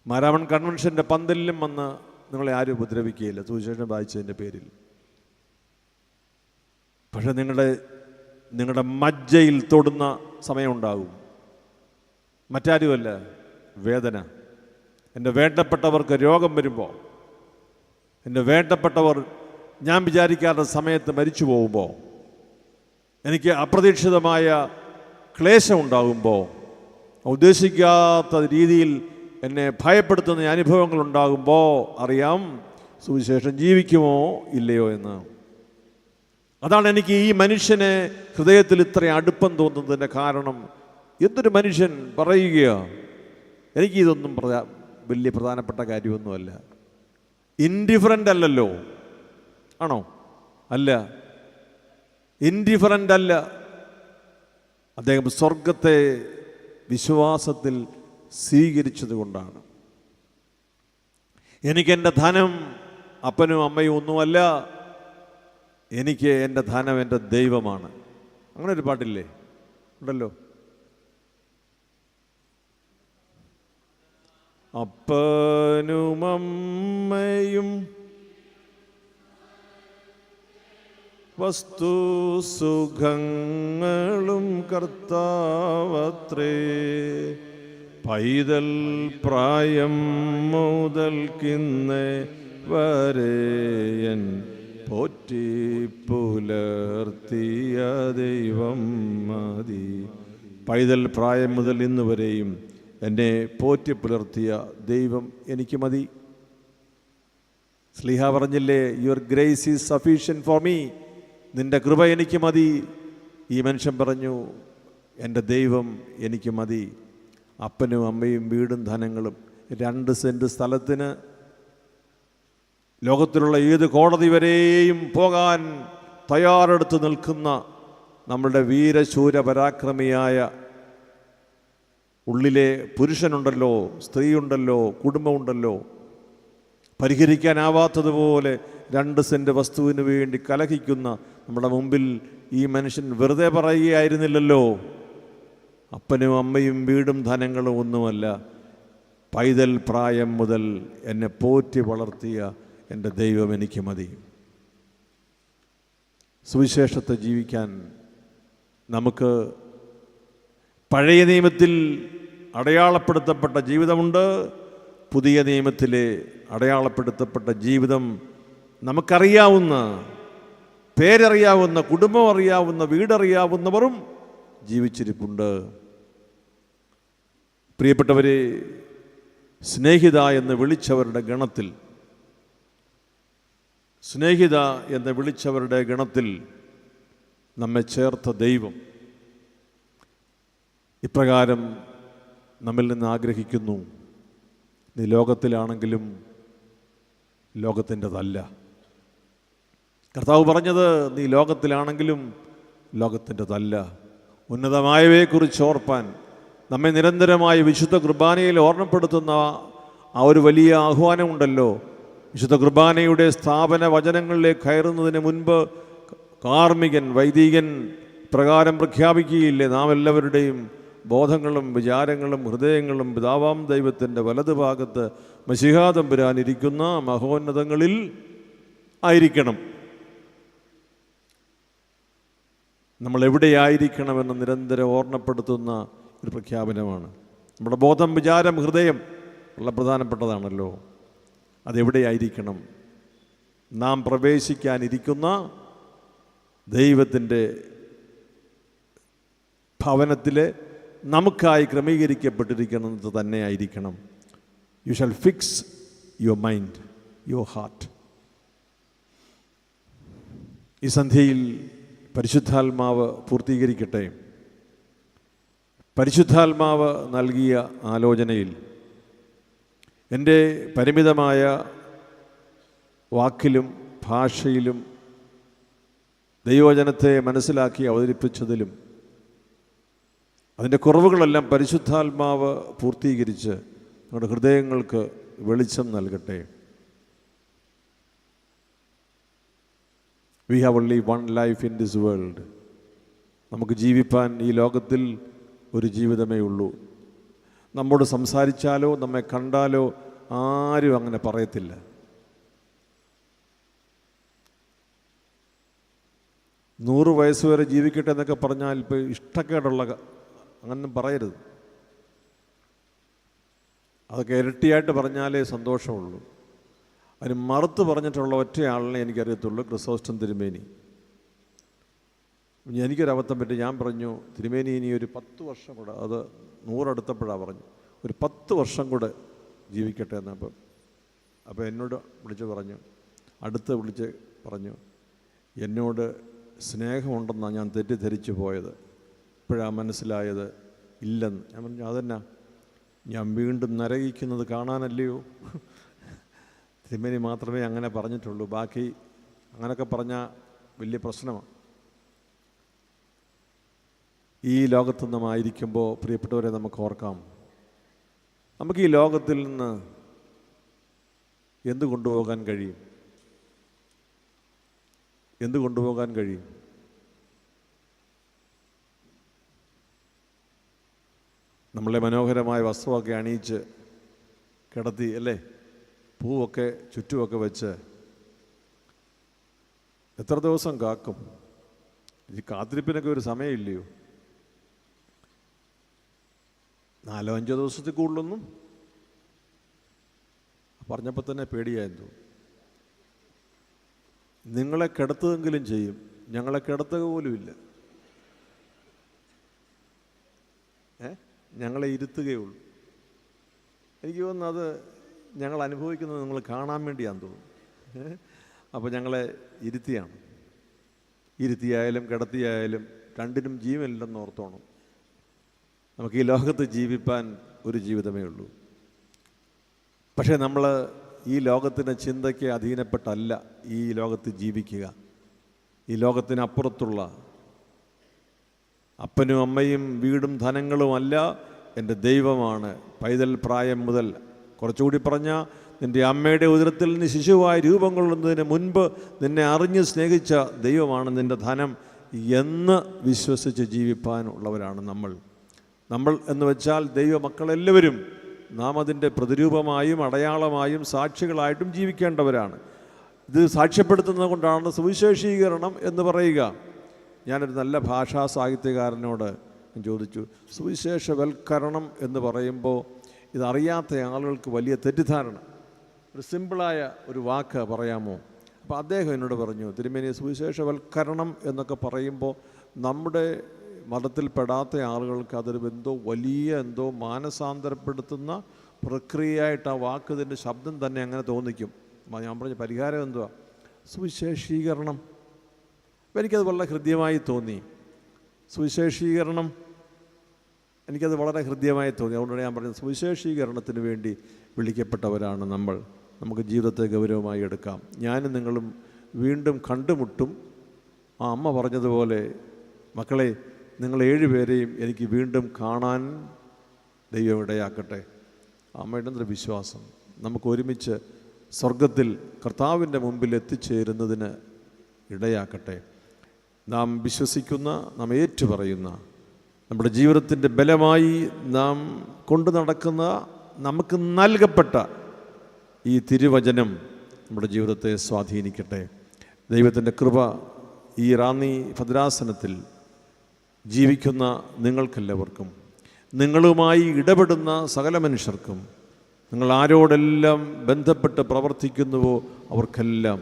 മാരാമൺ കൺവെൻഷൻ്റെ പന്തലിലും വന്ന് നിങ്ങളെ ആരും ഉപദ്രവിക്കുകയില്ല സുവിശേഷം വായിച്ചതിൻ്റെ പേരിൽ. പക്ഷെ നിങ്ങളുടെ മജ്ജയിൽ തൊടുന്ന സമയമുണ്ടാകും. മറ്റാരുമല്ല, വേദന. എൻ്റെ വേണ്ടപ്പെട്ടവർക്ക് രോഗം വരുമ്പോൾ, എൻ്റെ വേണ്ടപ്പെട്ടവർ ഞാൻ വിചാരിക്കാത്ത സമയത്ത് മരിച്ചു പോകുമ്പോൾ, എനിക്ക് അപ്രതീക്ഷിതമായ ക്ലേശം ഉണ്ടാകുമ്പോൾ, ഉദ്ദേശിക്കാത്ത രീതിയിൽ എന്നെ ഭയപ്പെടുത്തുന്ന അനുഭവങ്ങൾ ഉണ്ടാകുമ്പോൾ അറിയാം സുവിശേഷം ജീവിക്കുമോ ഇല്ലയോ എന്ന്. അതാണ് എനിക്ക് ഈ മനുഷ്യനെ ഹൃദയത്തിൽ ഇത്ര അടുപ്പം തോന്നുന്നതിൻ്റെ കാരണം. എന്തൊരു മനുഷ്യൻ പറയുകയാണ്. എനിക്കിതൊന്നും വലിയ പ്രധാനപ്പെട്ട കാര്യമൊന്നുമല്ല. ഇൻഡിഫറൻ്റ് അല്ലല്ലോ, ആണോ? അല്ല, ഇൻഡിഫറൻ്റ് അല്ല. അദ്ദേഹം സ്വർഗത്തെ വിശ്വാസത്തിൽ സ്വീകരിച്ചത് കൊണ്ടാണ്. എനിക്കെൻ്റെ ധനം അപ്പനും അമ്മയും ഒന്നുമല്ല, എനിക്ക് എൻ്റെ ധനം എൻ്റെ ദൈവമാണ്. അങ്ങനെ ഒരു പാട്ടില്ലേ? ഉണ്ടല്ലോ. അപ്പനും അമ്മയും വസ്തു സുഖങ്ങളും കർത്താവത്രേ, പൈതൽ പ്രായം മുതൽക്കിന്ന് വരെയൻ പോറ്റി പുലർത്തിയ ദൈവം മതി. പൈതൽ പ്രായം മുതൽ ഇന്ന് വരെയും എന്നെ പോറ്റി പുലർത്തിയ ദൈവം എനിക്ക് മതി. സ്ലീഹ പറഞ്ഞില്ലേ, your grace is sufficient for me. നിൻ്റെ കൃപ എനിക്ക് മതി. ഈ മനുഷ്യൻ പറഞ്ഞു, എൻ്റെ ദൈവം എനിക്ക് മതി. അപ്പനും അമ്മയും വീടും ധനങ്ങളും 2 സെൻറ്റ് സ്ഥലത്തിന് ലോകത്തിലുള്ള ഏത് കോടതി വരെയും പോകാൻ തയ്യാറെടുത്ത് നിൽക്കുന്ന നമ്മളുടെ വീരശൂര പരാക്രമിയായ ഉള്ളിലെ പുരുഷനുണ്ടല്ലോ, സ്ത്രീയുണ്ടല്ലോ, കുടുംബമുണ്ടല്ലോ. പരിഹരിക്കാനാവാത്തതുപോലെ 2 സെൻറ്റ് വസ്തുവിന് വേണ്ടി കലഹിക്കുന്ന നമ്മുടെ മുമ്പിൽ ഈ മനുഷ്യൻ വെറുതെ പറയുകയായിരുന്നില്ലല്ലോ. അപ്പനും അമ്മയും വീടും ധനങ്ങളും ഒന്നുമല്ല, പൈതൽ പ്രായം മുതൽ എന്നെ പോറ്റി വളർത്തിയ എൻ്റെ ദൈവം എനിക്ക് മതി. സുവിശേഷത്തെ ജീവിക്കാൻ നമുക്ക് പഴയ നിയമത്തിൽ അടയാളപ്പെടുത്തപ്പെട്ട ജീവിതമുണ്ട്, പുതിയ നിയമത്തിലെ അടയാളപ്പെടുത്തപ്പെട്ട ജീവിതം നമുക്കറിയാവുന്ന, പേരറിയാവുന്ന, കുടുംബം അറിയാവുന്ന, വീടറിയാവുന്നവരും ജീവിച്ചിരിപ്പുണ്ട്. പ്രിയപ്പെട്ടവരെ, സ്നേഹിത എന്ന് വിളിച്ചവരുടെ ഗണത്തിൽ, സ്നേഹിത എന്ന് വിളിച്ചവരുടെ ഗണത്തിൽ നമ്മെ ചേർത്ത ദൈവം ഇപ്രകാരം നമ്മിൽ നിന്ന് ആഗ്രഹിക്കുന്നു, നീ ലോകത്തിലാണെങ്കിലും ലോകത്തിൻ്റെതല്ല. കർത്താവ് പറഞ്ഞത് നീ ലോകത്തിലാണെങ്കിലും ലോകത്തിൻ്റെതല്ല. ഉന്നതമായവയെക്കുറിച്ച് ഓർപ്പാൻ നമ്മെ നിരന്തരമായി വിശുദ്ധ കുർബാനയിൽ ഓർമ്മപ്പെടുത്തുന്ന ആ ഒരു വലിയ ആഹ്വാനമുണ്ടല്ലോ. വിശുദ്ധ കുർബാനയുടെ സ്ഥാപന വചനങ്ങളിലേക്ക് കയറുന്നതിന് മുൻപ് കാർമ്മികൻ, വൈദികൻ പ്രകാരം പ്രഖ്യാപിക്കുകയില്ലേ, നാം എല്ലാവരുടെയും ബോധങ്ങളും വിചാരങ്ങളും ഹൃദയങ്ങളും പിതാവാം ദൈവത്തിൻ്റെ വലതുഭാഗത്ത് മശിഹാ തമ്പുരാൻ ഇരിക്കുന്ന മഹോന്നതങ്ങളിൽ ആയിരിക്കണം. നമ്മൾ എവിടെയായിരിക്കണമെന്ന് നിരന്തരം ഓർമ്മപ്പെടുത്തുന്ന ഒരു പ്രഖ്യാപനമാണ്. നമ്മുടെ ബോധം, വിചാരം, ഹൃദയം വളരെ പ്രധാനപ്പെട്ടതാണല്ലോ. അതെവിടെയായിരിക്കണം? നാം പ്രവേശിക്കാനിരിക്കുന്ന ദൈവത്തിൻ്റെ ഭവനത്തിൽ നമുക്കായി ക്രമീകരിക്കപ്പെട്ടിരിക്കുന്നത് തന്നെ ആയിരിക്കണം. You shall fix your mind, your heart. ഈ സന്ധ്യയിൽ പരിശുദ്ധാത്മാവ് പൂർത്തീകരിക്കട്ടെ. പരിശുദ്ധാത്മാവ് നൽകിയ ആലോചനയിൽ എൻ്റെ പരിമിതമായ വാക്കിലും ഭാഷയിലും ദൈവവചനത്തെ മനസ്സിലാക്കി അവതരിപ്പിച്ചതിലും അതിൻ്റെ കുറവുകളെല്ലാം പരിശുദ്ധാത്മാവ് പൂർത്തീകരിച്ച് നമ്മുടെ ഹൃദയങ്ങൾക്ക് വെളിച്ചം നൽകട്ടെ. We have only one life in this world. നമുക്ക് ജീവിപ്പാൻ ഈ ലോകത്തിൽ ഒരു ജീവിതമേ ഉള്ളൂ. നമ്മോട് സംസാരിച്ചാലോ നമ്മെ കണ്ടാലോ ആരും അങ്ങനെ പറയത്തില്ല. നൂറ് വയസ്സ് വരെ ജീവിക്കട്ടെ എന്നൊക്കെ പറഞ്ഞാൽ ഇപ്പോൾ ഇഷ്ടക്കേടുള്ള അങ്ങനെ പറയരുത്. അതൊക്കെ ഇരട്ടിയായിട്ട് പറഞ്ഞാലേ സന്തോഷമുള്ളൂ. അതിന് മറുത്ത് പറഞ്ഞിട്ടുള്ള ഒറ്റയാളിനെ എനിക്കറിയത്തുള്ളൂ, ക്രിസോസ്റ്റം തിരുമേനി. എനിക്കൊരബദ്ധം പറ്റി. ഞാൻ പറഞ്ഞു, തിരുമേനി ഇനി ഒരു 10 വർഷം കൂടെ, അത് 100 അടുത്തപ്പോഴാണ് പറഞ്ഞു, ഒരു 10 വർഷം കൂടെ ജീവിക്കട്ടെ എന്നപ്പോൾ. അപ്പോൾ എന്നോട് അടുത്ത് വിളിച്ച് പറഞ്ഞു, എന്നോട് സ്നേഹമുണ്ടെന്നാണ് ഞാൻ തെറ്റിദ്ധരിച്ചു പോയത്, ഇപ്പോഴാണ് മനസ്സിലായത് ഇല്ലെന്ന്. ഞാൻ പറഞ്ഞു, അതെന്നാ? ഞാൻ വീണ്ടും നരകിക്കുന്നത് കാണാനല്ലയോ? തിരുമേനി മാത്രമേ അങ്ങനെ പറഞ്ഞിട്ടുള്ളൂ, ബാക്കി അങ്ങനെയൊക്കെ പറഞ്ഞാൽ വലിയ പ്രശ്നമാണ്. ഈ ലോകത്തു നിന്നുമായിരിക്കുമ്പോൾ പ്രിയപ്പെട്ടവരെ നമുക്ക് ഓർക്കാം, നമുക്ക് ഈ ലോകത്തിൽ നിന്ന് എന്ത് കൊണ്ടുപോകാൻ കഴിയും? എന്ത് കൊണ്ടുപോകാൻ കഴിയും? നമ്മളെ മനോഹരമായ വസ്ത്രമൊക്കെ അണിയിച്ച് കിടത്തി, അല്ലേ, പൂവൊക്കെ ചുറ്റുമൊക്കെ വെച്ച് എത്ര ദിവസം കാക്കും? ഈ കാത്തിരിപ്പിനൊക്കെ ഒരു സമയമില്ലയോ? 4-5 ദിവസത്തിൽ കൂടുതലൊന്നും പറഞ്ഞപ്പോൾ തന്നെ പേടിയായിരുന്നു. നിങ്ങളെ കിടത്തുകയെങ്കിലും ചെയ്യും, ഞങ്ങളെ കിടത്തുക പോലുമില്ല. ഞങ്ങളെ ഇരുത്തുകയുള്ളൂ. എനിക്ക് തോന്നുന്നു അത് ഞങ്ങൾ അനുഭവിക്കുന്നത് നിങ്ങൾ കാണാൻ വേണ്ടിയാണെന്ന് തോന്നുന്നു. അപ്പോൾ ഞങ്ങളെ ഇരുത്തിയായാലും കിടത്തിയായാലും രണ്ടിനും ജീവനില്ലെന്ന് ഓർത്തോണം. നമുക്ക് ഈ ലോകത്ത് ജീവിപ്പാൻ ഒരു ജീവിതമേ ഉള്ളൂ. പക്ഷേ നമ്മൾ ഈ ലോകത്തിൻ്റെ ചിന്തയ്ക്ക് അധീനപ്പെട്ടല്ല ഈ ലോകത്ത് ജീവിക്കുക. ഈ ലോകത്തിനപ്പുറത്തുള്ള അപ്പനും അമ്മയും വീടും ധനങ്ങളുമല്ല എൻ്റെ ദൈവമാണ്. പൈതൽ പ്രായം മുതൽ, കുറച്ചുകൂടി പറഞ്ഞാൽ നിൻ്റെ അമ്മയുടെ ഉദരത്തിൽ നിന്ന് ശിശുവായി രൂപം കൊള്ളുന്നതിന് മുൻപ് നിന്നെ അറിഞ്ഞ് സ്നേഹിച്ച ദൈവമാണ് നിൻ്റെ ധനം എന്ന് വിശ്വസിച്ച് ജീവിപ്പാനുള്ളവരാണ് നമ്മൾ. നമ്മൾ എന്ന് വെച്ചാൽ ദൈവമക്കളെല്ലാവരും നാം അതിൻ്റെ പ്രതിരൂപമായും അടയാളമായും സാക്ഷികളായിട്ടും ജീവിക്കേണ്ടവരാണ്. ഇത് സാക്ഷ്യപ്പെടുത്തുന്നത് കൊണ്ടാണ് സുവിശേഷീകരണം എന്ന് പറയുക. ഞാനൊരു നല്ല ഭാഷാ സാഹിത്യകാരനോട് ചോദിച്ചു, സുവിശേഷവൽക്കരണം എന്ന് പറയുമ്പോൾ ഇതറിയാത്ത ആളുകൾക്ക് വലിയ തെറ്റിദ്ധാരണ, ഒരു സിമ്പിളായ ഒരു വാക്ക് പറയാമോ? അപ്പോൾ അദ്ദേഹം എന്നോട് പറഞ്ഞു, തിരുമേനി, സുവിശേഷവൽക്കരണം എന്നൊക്കെ പറയുമ്പോൾ നമ്മുടെ മതത്തിൽപ്പെടാത്ത ആളുകൾക്ക് അതൊരു വലിയ മാനസാന്തരപ്പെടുത്തുന്ന പ്രക്രിയയായിട്ട് ആ വാക്കിൻ്റെ ശബ്ദം തന്നെ അങ്ങനെ തോന്നിക്കും. ഞാൻ പറഞ്ഞ പരിഹാരം എന്തുവാ? സുവിശേഷീകരണം. അപ്പോൾ എനിക്കത് വളരെ ഹൃദ്യമായി തോന്നി. സുവിശേഷീകരണം എനിക്കത് വളരെ ഹൃദ്യമായി തോന്നി. അതുകൊണ്ടാണ് ഞാൻ പറഞ്ഞത്, സുവിശേഷീകരണത്തിന് വേണ്ടി വിളിക്കപ്പെട്ടവരാണ് നമ്മൾ. നമുക്ക് ജീവിതത്തെ ഗൗരവമായി എടുക്കാം. ഞാനും നിങ്ങളും വീണ്ടും കണ്ടുമുട്ടും. ആ അമ്മ പറഞ്ഞതുപോലെ, മക്കളെ, നിങ്ങൾ 7 പേരെയും എനിക്ക് വീണ്ടും കാണാൻ ദൈവം ഇടയാക്കട്ടെ. അമ്മയുടെ ഒരു വിശ്വാസം നമുക്ക് ഒരുമിച്ച് സ്വർഗത്തിൽ കർത്താവിൻ്റെ മുമ്പിൽ എത്തിച്ചേരുന്നതിന് ഇടയാക്കട്ടെ. നാം വിശ്വസിക്കുന്ന, നാം ഏറ്റുപറയുന്ന, നമ്മുടെ ജീവിതത്തിൻ്റെ ബലമായി നാം കൊണ്ടു നടക്കുന്ന, നമുക്ക് നൽകപ്പെട്ട ഈ തിരുവചനം നമ്മുടെ ജീവിതത്തെ സ്വാധീനിക്കട്ടെ. ദൈവത്തിൻ്റെ കൃപ ഈ റാന്നി ഭദ്രാസനത്തിൽ ജീവിക്കുന്ന നിങ്ങൾക്കെല്ലാവർക്കും, നിങ്ങളുമായി ഇടപെടുന്ന സകല മനുഷ്യർക്കും, നിങ്ങൾ ആരോടെല്ലാം ബന്ധപ്പെട്ട് പ്രവർത്തിക്കുന്നുവോ അവർക്കെല്ലാം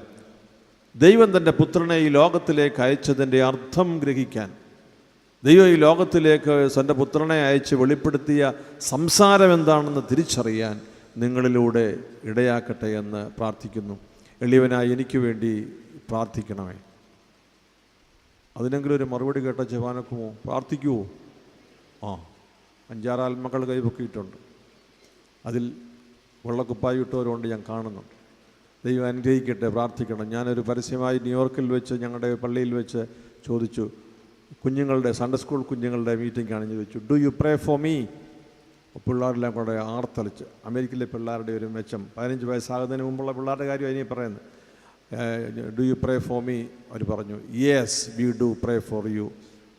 ദൈവം തൻ്റെ പുത്രനെ ഈ ലോകത്തിലേക്ക് അയച്ചതിൻ്റെ അർത്ഥം ഗ്രഹിക്കാൻ, ദൈവം ഈ ലോകത്തിലേക്ക് തൻ്റെ പുത്രനെ അയച്ച് വെളിപ്പെടുത്തിയ സംസാരം എന്താണെന്ന് തിരിച്ചറിയാൻ നിങ്ങളിലൂടെ ഇടയാക്കട്ടെ എന്ന് പ്രാർത്ഥിക്കുന്നു. എളിയവനായി എനിക്ക് വേണ്ടി പ്രാർത്ഥിക്കണമേ. അതിനെങ്കിലും ഒരു മറുപടി കേട്ട ജവാനക്കുമോ? പ്രാർത്ഥിക്കുമോ? 5-6 ആത്മക്കൾ കൈപൊക്കിയിട്ടുണ്ട്. അതിൽ വെള്ളക്കുപ്പായി ഇട്ടവരുണ്ട്, ഞാൻ കാണുന്നുണ്ട്. ദൈവം അനുഗ്രഹിക്കട്ടെ. പ്രാർത്ഥിക്കണം. ഞാനൊരു പരസ്യമായി ന്യൂയോർക്കിൽ വെച്ച് ഞങ്ങളുടെ പള്ളിയിൽ വെച്ച് ചോദിച്ചു, കുഞ്ഞുങ്ങളുടെ സൺഡേ സ്കൂൾ കുഞ്ഞുങ്ങളുടെ മീറ്റിംഗ് ആണെന്ന് ചോദിച്ചു, do you pray for me? പിള്ളേരെല്ലാം കൂടെ ആർത്തളിച്ച്, അമേരിക്കയിലെ പിള്ളേരുടെ ഒരു മെച്ചം, 15 വയസ്സാകുന്നതിന് മുമ്പുള്ള പിള്ളേരുടെ കാര്യം അതിനെ പറയുന്നത്. Do you pray for me? അവർ പറഞ്ഞു, yes we do pray for you.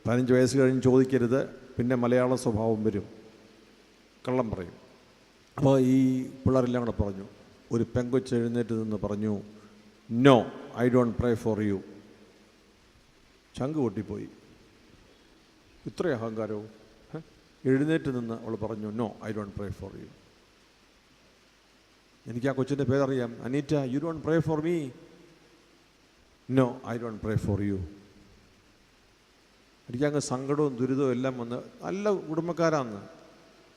15 വയസ്സ് കഴിഞ്ഞ് ചോദിക്കരുത്, പിന്നെ മലയാള സ്വഭാവം വരും, കള്ളം പറയും. അപ്പോൾ ഈ പിള്ളേരെല്ലാം കൂടെ പറഞ്ഞു. ഒരു പെങ്കൊച്ച് എഴുന്നേറ്റ് നിന്ന് പറഞ്ഞു, no I don't pray for you. ചങ്ക് പൊട്ടിപ്പോയി. ഇത്ര അഹങ്കാരവും. എഴുന്നേറ്റ് നിന്ന് അവൾ പറഞ്ഞു, no I don't pray for you. എനിക്ക് ആ കൊച്ചിൻ്റെ പേരറിയാം, Anita. You don't pray for me? No I don't pray for you. എനിക്കങ്ങ് സങ്കടവും ദുരിതവും എല്ലാം വന്ന്, നല്ല കുടുംബക്കാരാന്ന്.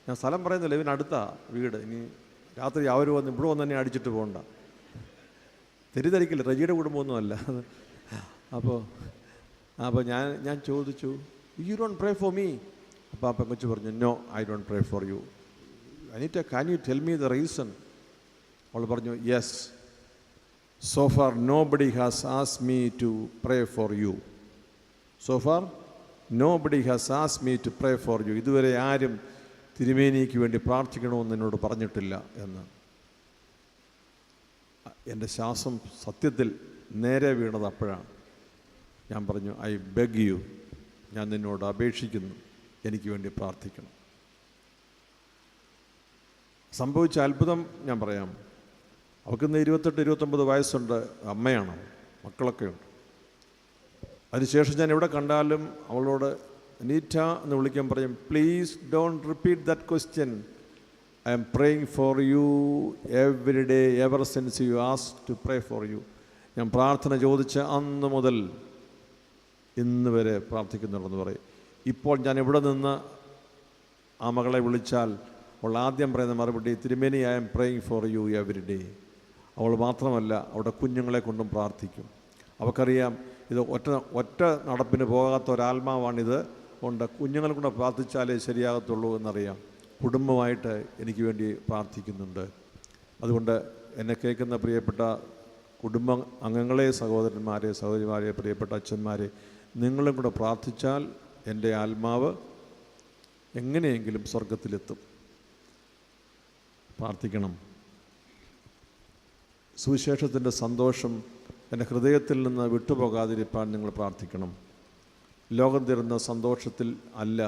ഞാൻ സ്ഥലം പറയുന്നില്ല, ഇവനടുത്താ വീട്. ഇനി രാത്രി അവർ വന്ന് ഇവിടെ വന്ന് തന്നെ അടിച്ചിട്ട് പോകണ്ട. തെറ്റിദ്ധരിക്കില്ല, റജിയുടെ കുടുംബമൊന്നുമല്ല. അപ്പോൾ ഞാൻ ചോദിച്ചു, you don't pray for me? അപ്പോൾ ആ പെങ്കൊച്ച് പറഞ്ഞു, no I don't pray for you. Anita, can you tell me the reason? അവൾ പറഞ്ഞു, yes, so far nobody has asked me to pray for you. So far nobody has asked me to pray for you. ഇതുവരെ ആരും തിരുമേനിക്ക് വേണ്ടി പ്രാർത്ഥിക്കണമെന്ന് എന്നോട് പറഞ്ഞിട്ടില്ല എന്ന്. എൻ്റെ ശ്വാസം സത്യത്തിൽ നേരെ വീണത് അപ്പോഴാണ്. ഞാൻ പറഞ്ഞു, ഐ ബെഗ് യു, ഞാൻ നിന്നോട് അപേക്ഷിക്കുന്നു, എനിക്ക് വേണ്ടി പ്രാർത്ഥിക്കണം. സംഭവിച്ച അത്ഭുതം ഞാൻ പറയാം. അവൾക്കിന്ന് 28-29 വയസ്സുണ്ട്, അമ്മയാണ്, മക്കളൊക്കെ ഉണ്ട്. അതിനുശേഷം ഞാൻ എവിടെ കണ്ടാലും അവളോട് അനീറ്റ എന്ന് വിളിക്കാൻ പറയും, please don't repeat that question. I am praying for you every day ever since you ask to pray for you. ഞാൻ പ്രാർത്ഥന ചോദിച്ച അന്ന് മുതൽ ഇന്ന് വരെ പ്രാർത്ഥിക്കുന്നുണ്ടെന്ന് പറയും. ഇപ്പോൾ ഞാൻ ഇവിടെ നിന്ന് ആ മകളെ വിളിച്ചാൽ അവൾ ആദ്യം പറയുന്ന മറുപടി, തിരുമേനി I am praying for you every day. അവൾ മാത്രമല്ല, അവിടെ കുഞ്ഞുങ്ങളെ കൊണ്ടും പ്രാർത്ഥിക്കും. അവൾക്കറിയാം ഇത് ഒറ്റ നടപ്പിന് പോകാത്ത ഒരാത്മാവാണിത്, കൊണ്ട് കുഞ്ഞുങ്ങളെ കൊണ്ട് പ്രാർത്ഥിച്ചാലേ ശരിയാകത്തുള്ളൂ എന്നറിയാം. കുടുംബമായിട്ട് എനിക്ക് വേണ്ടി പ്രാർത്ഥിക്കുന്നുണ്ട്. അതുകൊണ്ട് എന്നെ കേൾക്കുന്ന പ്രിയപ്പെട്ട കുടുംബ അംഗങ്ങളെ, സഹോദരന്മാരെ, സഹോദരിമാരെ, പ്രിയപ്പെട്ട അച്ഛന്മാരെ, നിങ്ങളും കൂടെ പ്രാർത്ഥിച്ചാൽ എൻ്റെ ആത്മാവ് എങ്ങനെയെങ്കിലും സ്വർഗത്തിലെത്തും. പ്രാർത്ഥിക്കണം. സുവിശേഷത്തിൻ്റെ സന്തോഷം എൻ്റെ ഹൃദയത്തിൽ നിന്ന് വിട്ടുപോകാതിരിക്കാൻ നിങ്ങൾ പ്രാർത്ഥിക്കണം. ലോകം തരുന്ന സന്തോഷത്തിൽ അല്ല,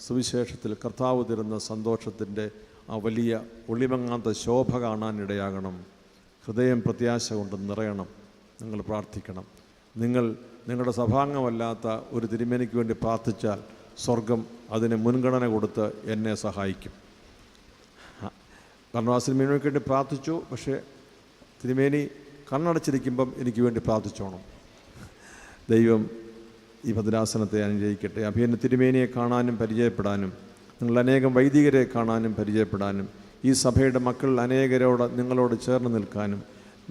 സുവിശേഷത്തിൽ കർത്താവ് തരുന്ന സന്തോഷത്തിൻ്റെ ആ വലിയ ഒളിമങ്ങാത്ത ശോഭ കാണാനിടയാകണം. ഹൃദയം പ്രത്യാശ കൊണ്ട് നിറയണം. നിങ്ങൾ പ്രാർത്ഥിക്കണം. നിങ്ങളുടെ സഭാംഗമല്ലാത്ത ഒരു തിരുമേനിക്ക് വേണ്ടി പ്രാർത്ഥിച്ചാൽ സ്വർഗം അതിന് മുൻഗണന കൊടുത്ത് എന്നെ സഹായിക്കും. ഭരണവാസിനിമേനിക്ക് വേണ്ടി പ്രാർത്ഥിച്ചു, പക്ഷേ തിരുമേനി കണ്ണടച്ചിരിക്കുമ്പം എനിക്ക് വേണ്ടി പ്രാർത്ഥിച്ചോണം. ദൈവം ഈ ഭദ്രാസനത്തെ അനുഗ്രഹിക്കട്ടെ. അഭിയന്ന തിരുമേനിയെ കാണാനും പരിചയപ്പെടാനും, നിങ്ങൾ അനേകം വൈദികരെ കാണാനും പരിചയപ്പെടാനും, ഈ സഭയുടെ മക്കൾ അനേകരോട് നിങ്ങളോട് ചേർന്ന് നിൽക്കാനും,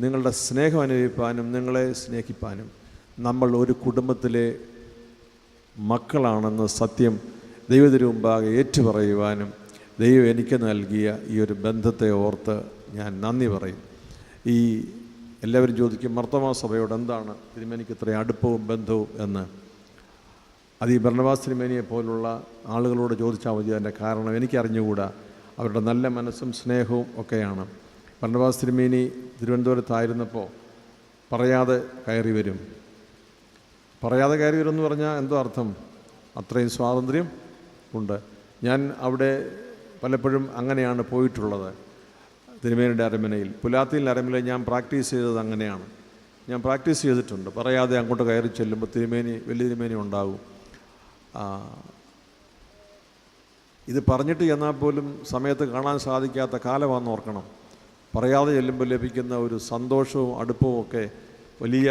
നിങ്ങളുടെ സ്നേഹം അനുഭവിപ്പാനും, നിങ്ങളെ സ്നേഹിപ്പാനും, നമ്മൾ ഒരു കുടുംബത്തിലെ മക്കളാണെന്ന് സത്യം ദൈവത്തിനു മുമ്പാകെ ഏറ്റുപറയുവാനും ദൈവം എനിക്ക് നൽകിയ ഈ ഒരു ബന്ധത്തെ ഓർത്ത് ഞാൻ നന്ദി പറയും. ഈ എല്ലാവരും ചോദിക്കും, മർത്തോമാ സഭയോട് എന്താണ് തിരുമേനിക്ക് ഇത്രയും അടുപ്പവും ബന്ധവും എന്ന്. അത് ഈ ബർണ്ണബാസ് തിരുമേനിയെ പോലുള്ള ആളുകളോട് ചോദിച്ചാൽ മതി. അതിൻ്റെ കാരണം എനിക്കറിഞ്ഞുകൂടാ. അവരുടെ നല്ല മനസ്സും സ്നേഹവും ഒക്കെയാണ്. ബർണ്ണബാസ് തിരുമേനി തിരുവനന്തപുരത്തായിരുന്നപ്പോൾ പറയാതെ കയറി വരും. പറയാതെ കയറി വരുമെന്ന് പറഞ്ഞാൽ എന്തോ അർത്ഥം? അത്രയും സ്വാതന്ത്ര്യം ഉണ്ട്. ഞാൻ അവിടെ പലപ്പോഴും അങ്ങനെയാണ് പോയിട്ടുള്ളത്. തിരുമേനിയുടെ അരമനയിൽ, പുലാത്തിയിൽ അരമനയിൽ ഞാൻ പ്രാക്ടീസ് ചെയ്തത് അങ്ങനെയാണ്. ഞാൻ പ്രാക്ടീസ് ചെയ്തിട്ടുണ്ട്. പറയാതെ അങ്ങോട്ട് കയറി ചെല്ലുമ്പോൾ വലിയ തിരുമേനി ഉണ്ടാകും. ഇത് പറഞ്ഞിട്ട് എന്നാൽ പോലും സമയത്ത് കാണാൻ സാധിക്കാത്ത കാലമാണെന്ന് ഓർക്കണം. പറയാതെ ചെല്ലുമ്പോൾ ലഭിക്കുന്ന ഒരു സന്തോഷവും അടുപ്പവും ഒക്കെ വലിയ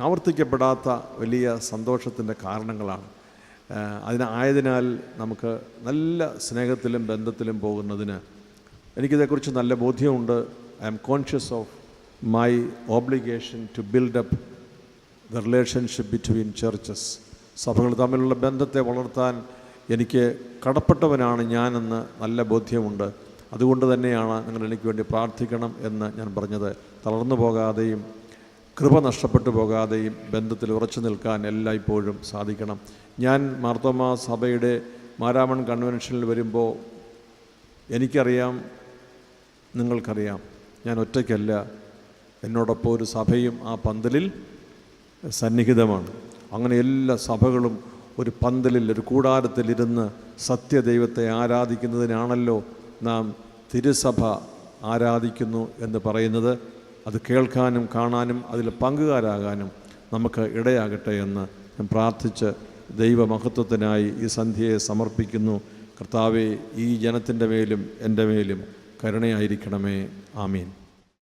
ആവർത്തിക്കപ്പെടാത്ത വലിയ സന്തോഷത്തിൻ്റെ കാരണങ്ങളാണ്. ആയതിനാൽ നമുക്ക് നല്ല സ്നേഹത്തിലും ബന്ധത്തിലും പോകുന്നതിന് എനിക്കിതേക്കുറിച്ച് നല്ല ബോധ്യമുണ്ട്. I am conscious of my obligation to build up the relationship between churches. സഭകൾ തമ്മിലുള്ള ബന്ധത്തെ വളർത്താൻ എനിക്ക് കടപ്പെട്ടവനാണ് ഞാനെന്ന് നല്ല ബോധ്യമുണ്ട്. അതുകൊണ്ട് തന്നെയാണ് നിങ്ങൾ എനിക്ക് വേണ്ടി പ്രാർത്ഥിക്കണം എന്ന് ഞാൻ പറഞ്ഞത്. തളർന്നു പോകാതെയും കൃപ നഷ്ടപ്പെട്ടു പോകാതെയും ബന്ധത്തിൽ ഉറച്ചു നിൽക്കാൻ എല്ലായ്പ്പോഴും സാധിക്കണം. ഞാൻ മാർത്തോമാ സഭയുടെ മാരാമൺ കൺവെൻഷനിൽ വരുമ്പോൾ എനിക്കറിയാം, നിങ്ങൾക്കറിയാം, ഞാൻ ഒറ്റയ്ക്കല്ല. എന്നോടൊപ്പം ഒരു സഭയും ആ പന്തലിൽ സന്നിഹിതമാണ്. അങ്ങനെ എല്ലാ സഭകളും ഒരു പന്തലിൽ, ഒരു കൂടാരത്തിലിരുന്ന് സത്യദൈവത്തെ ആരാധിക്കുന്നതിനാണല്ലോ നാം തിരുസഭ ആരാധിക്കുന്നു എന്ന് പറയുന്നത്. അത് കേൾക്കാനും കാണാനും അതിൽ പങ്കുകാരാകാനും നമുക്ക് ഇടയാകട്ടെ എന്ന് ഞാൻ പ്രാർത്ഥിച്ച് ദൈവമഹത്വത്തിനായി ഈ സന്ധ്യയെ സമർപ്പിക്കുന്നു. കർത്താവേ, ഈ ജനത്തിൻ്റെ മേലും എൻ്റെ മേലും കരുണയായിരിക്കണമേ. ആമീൻ.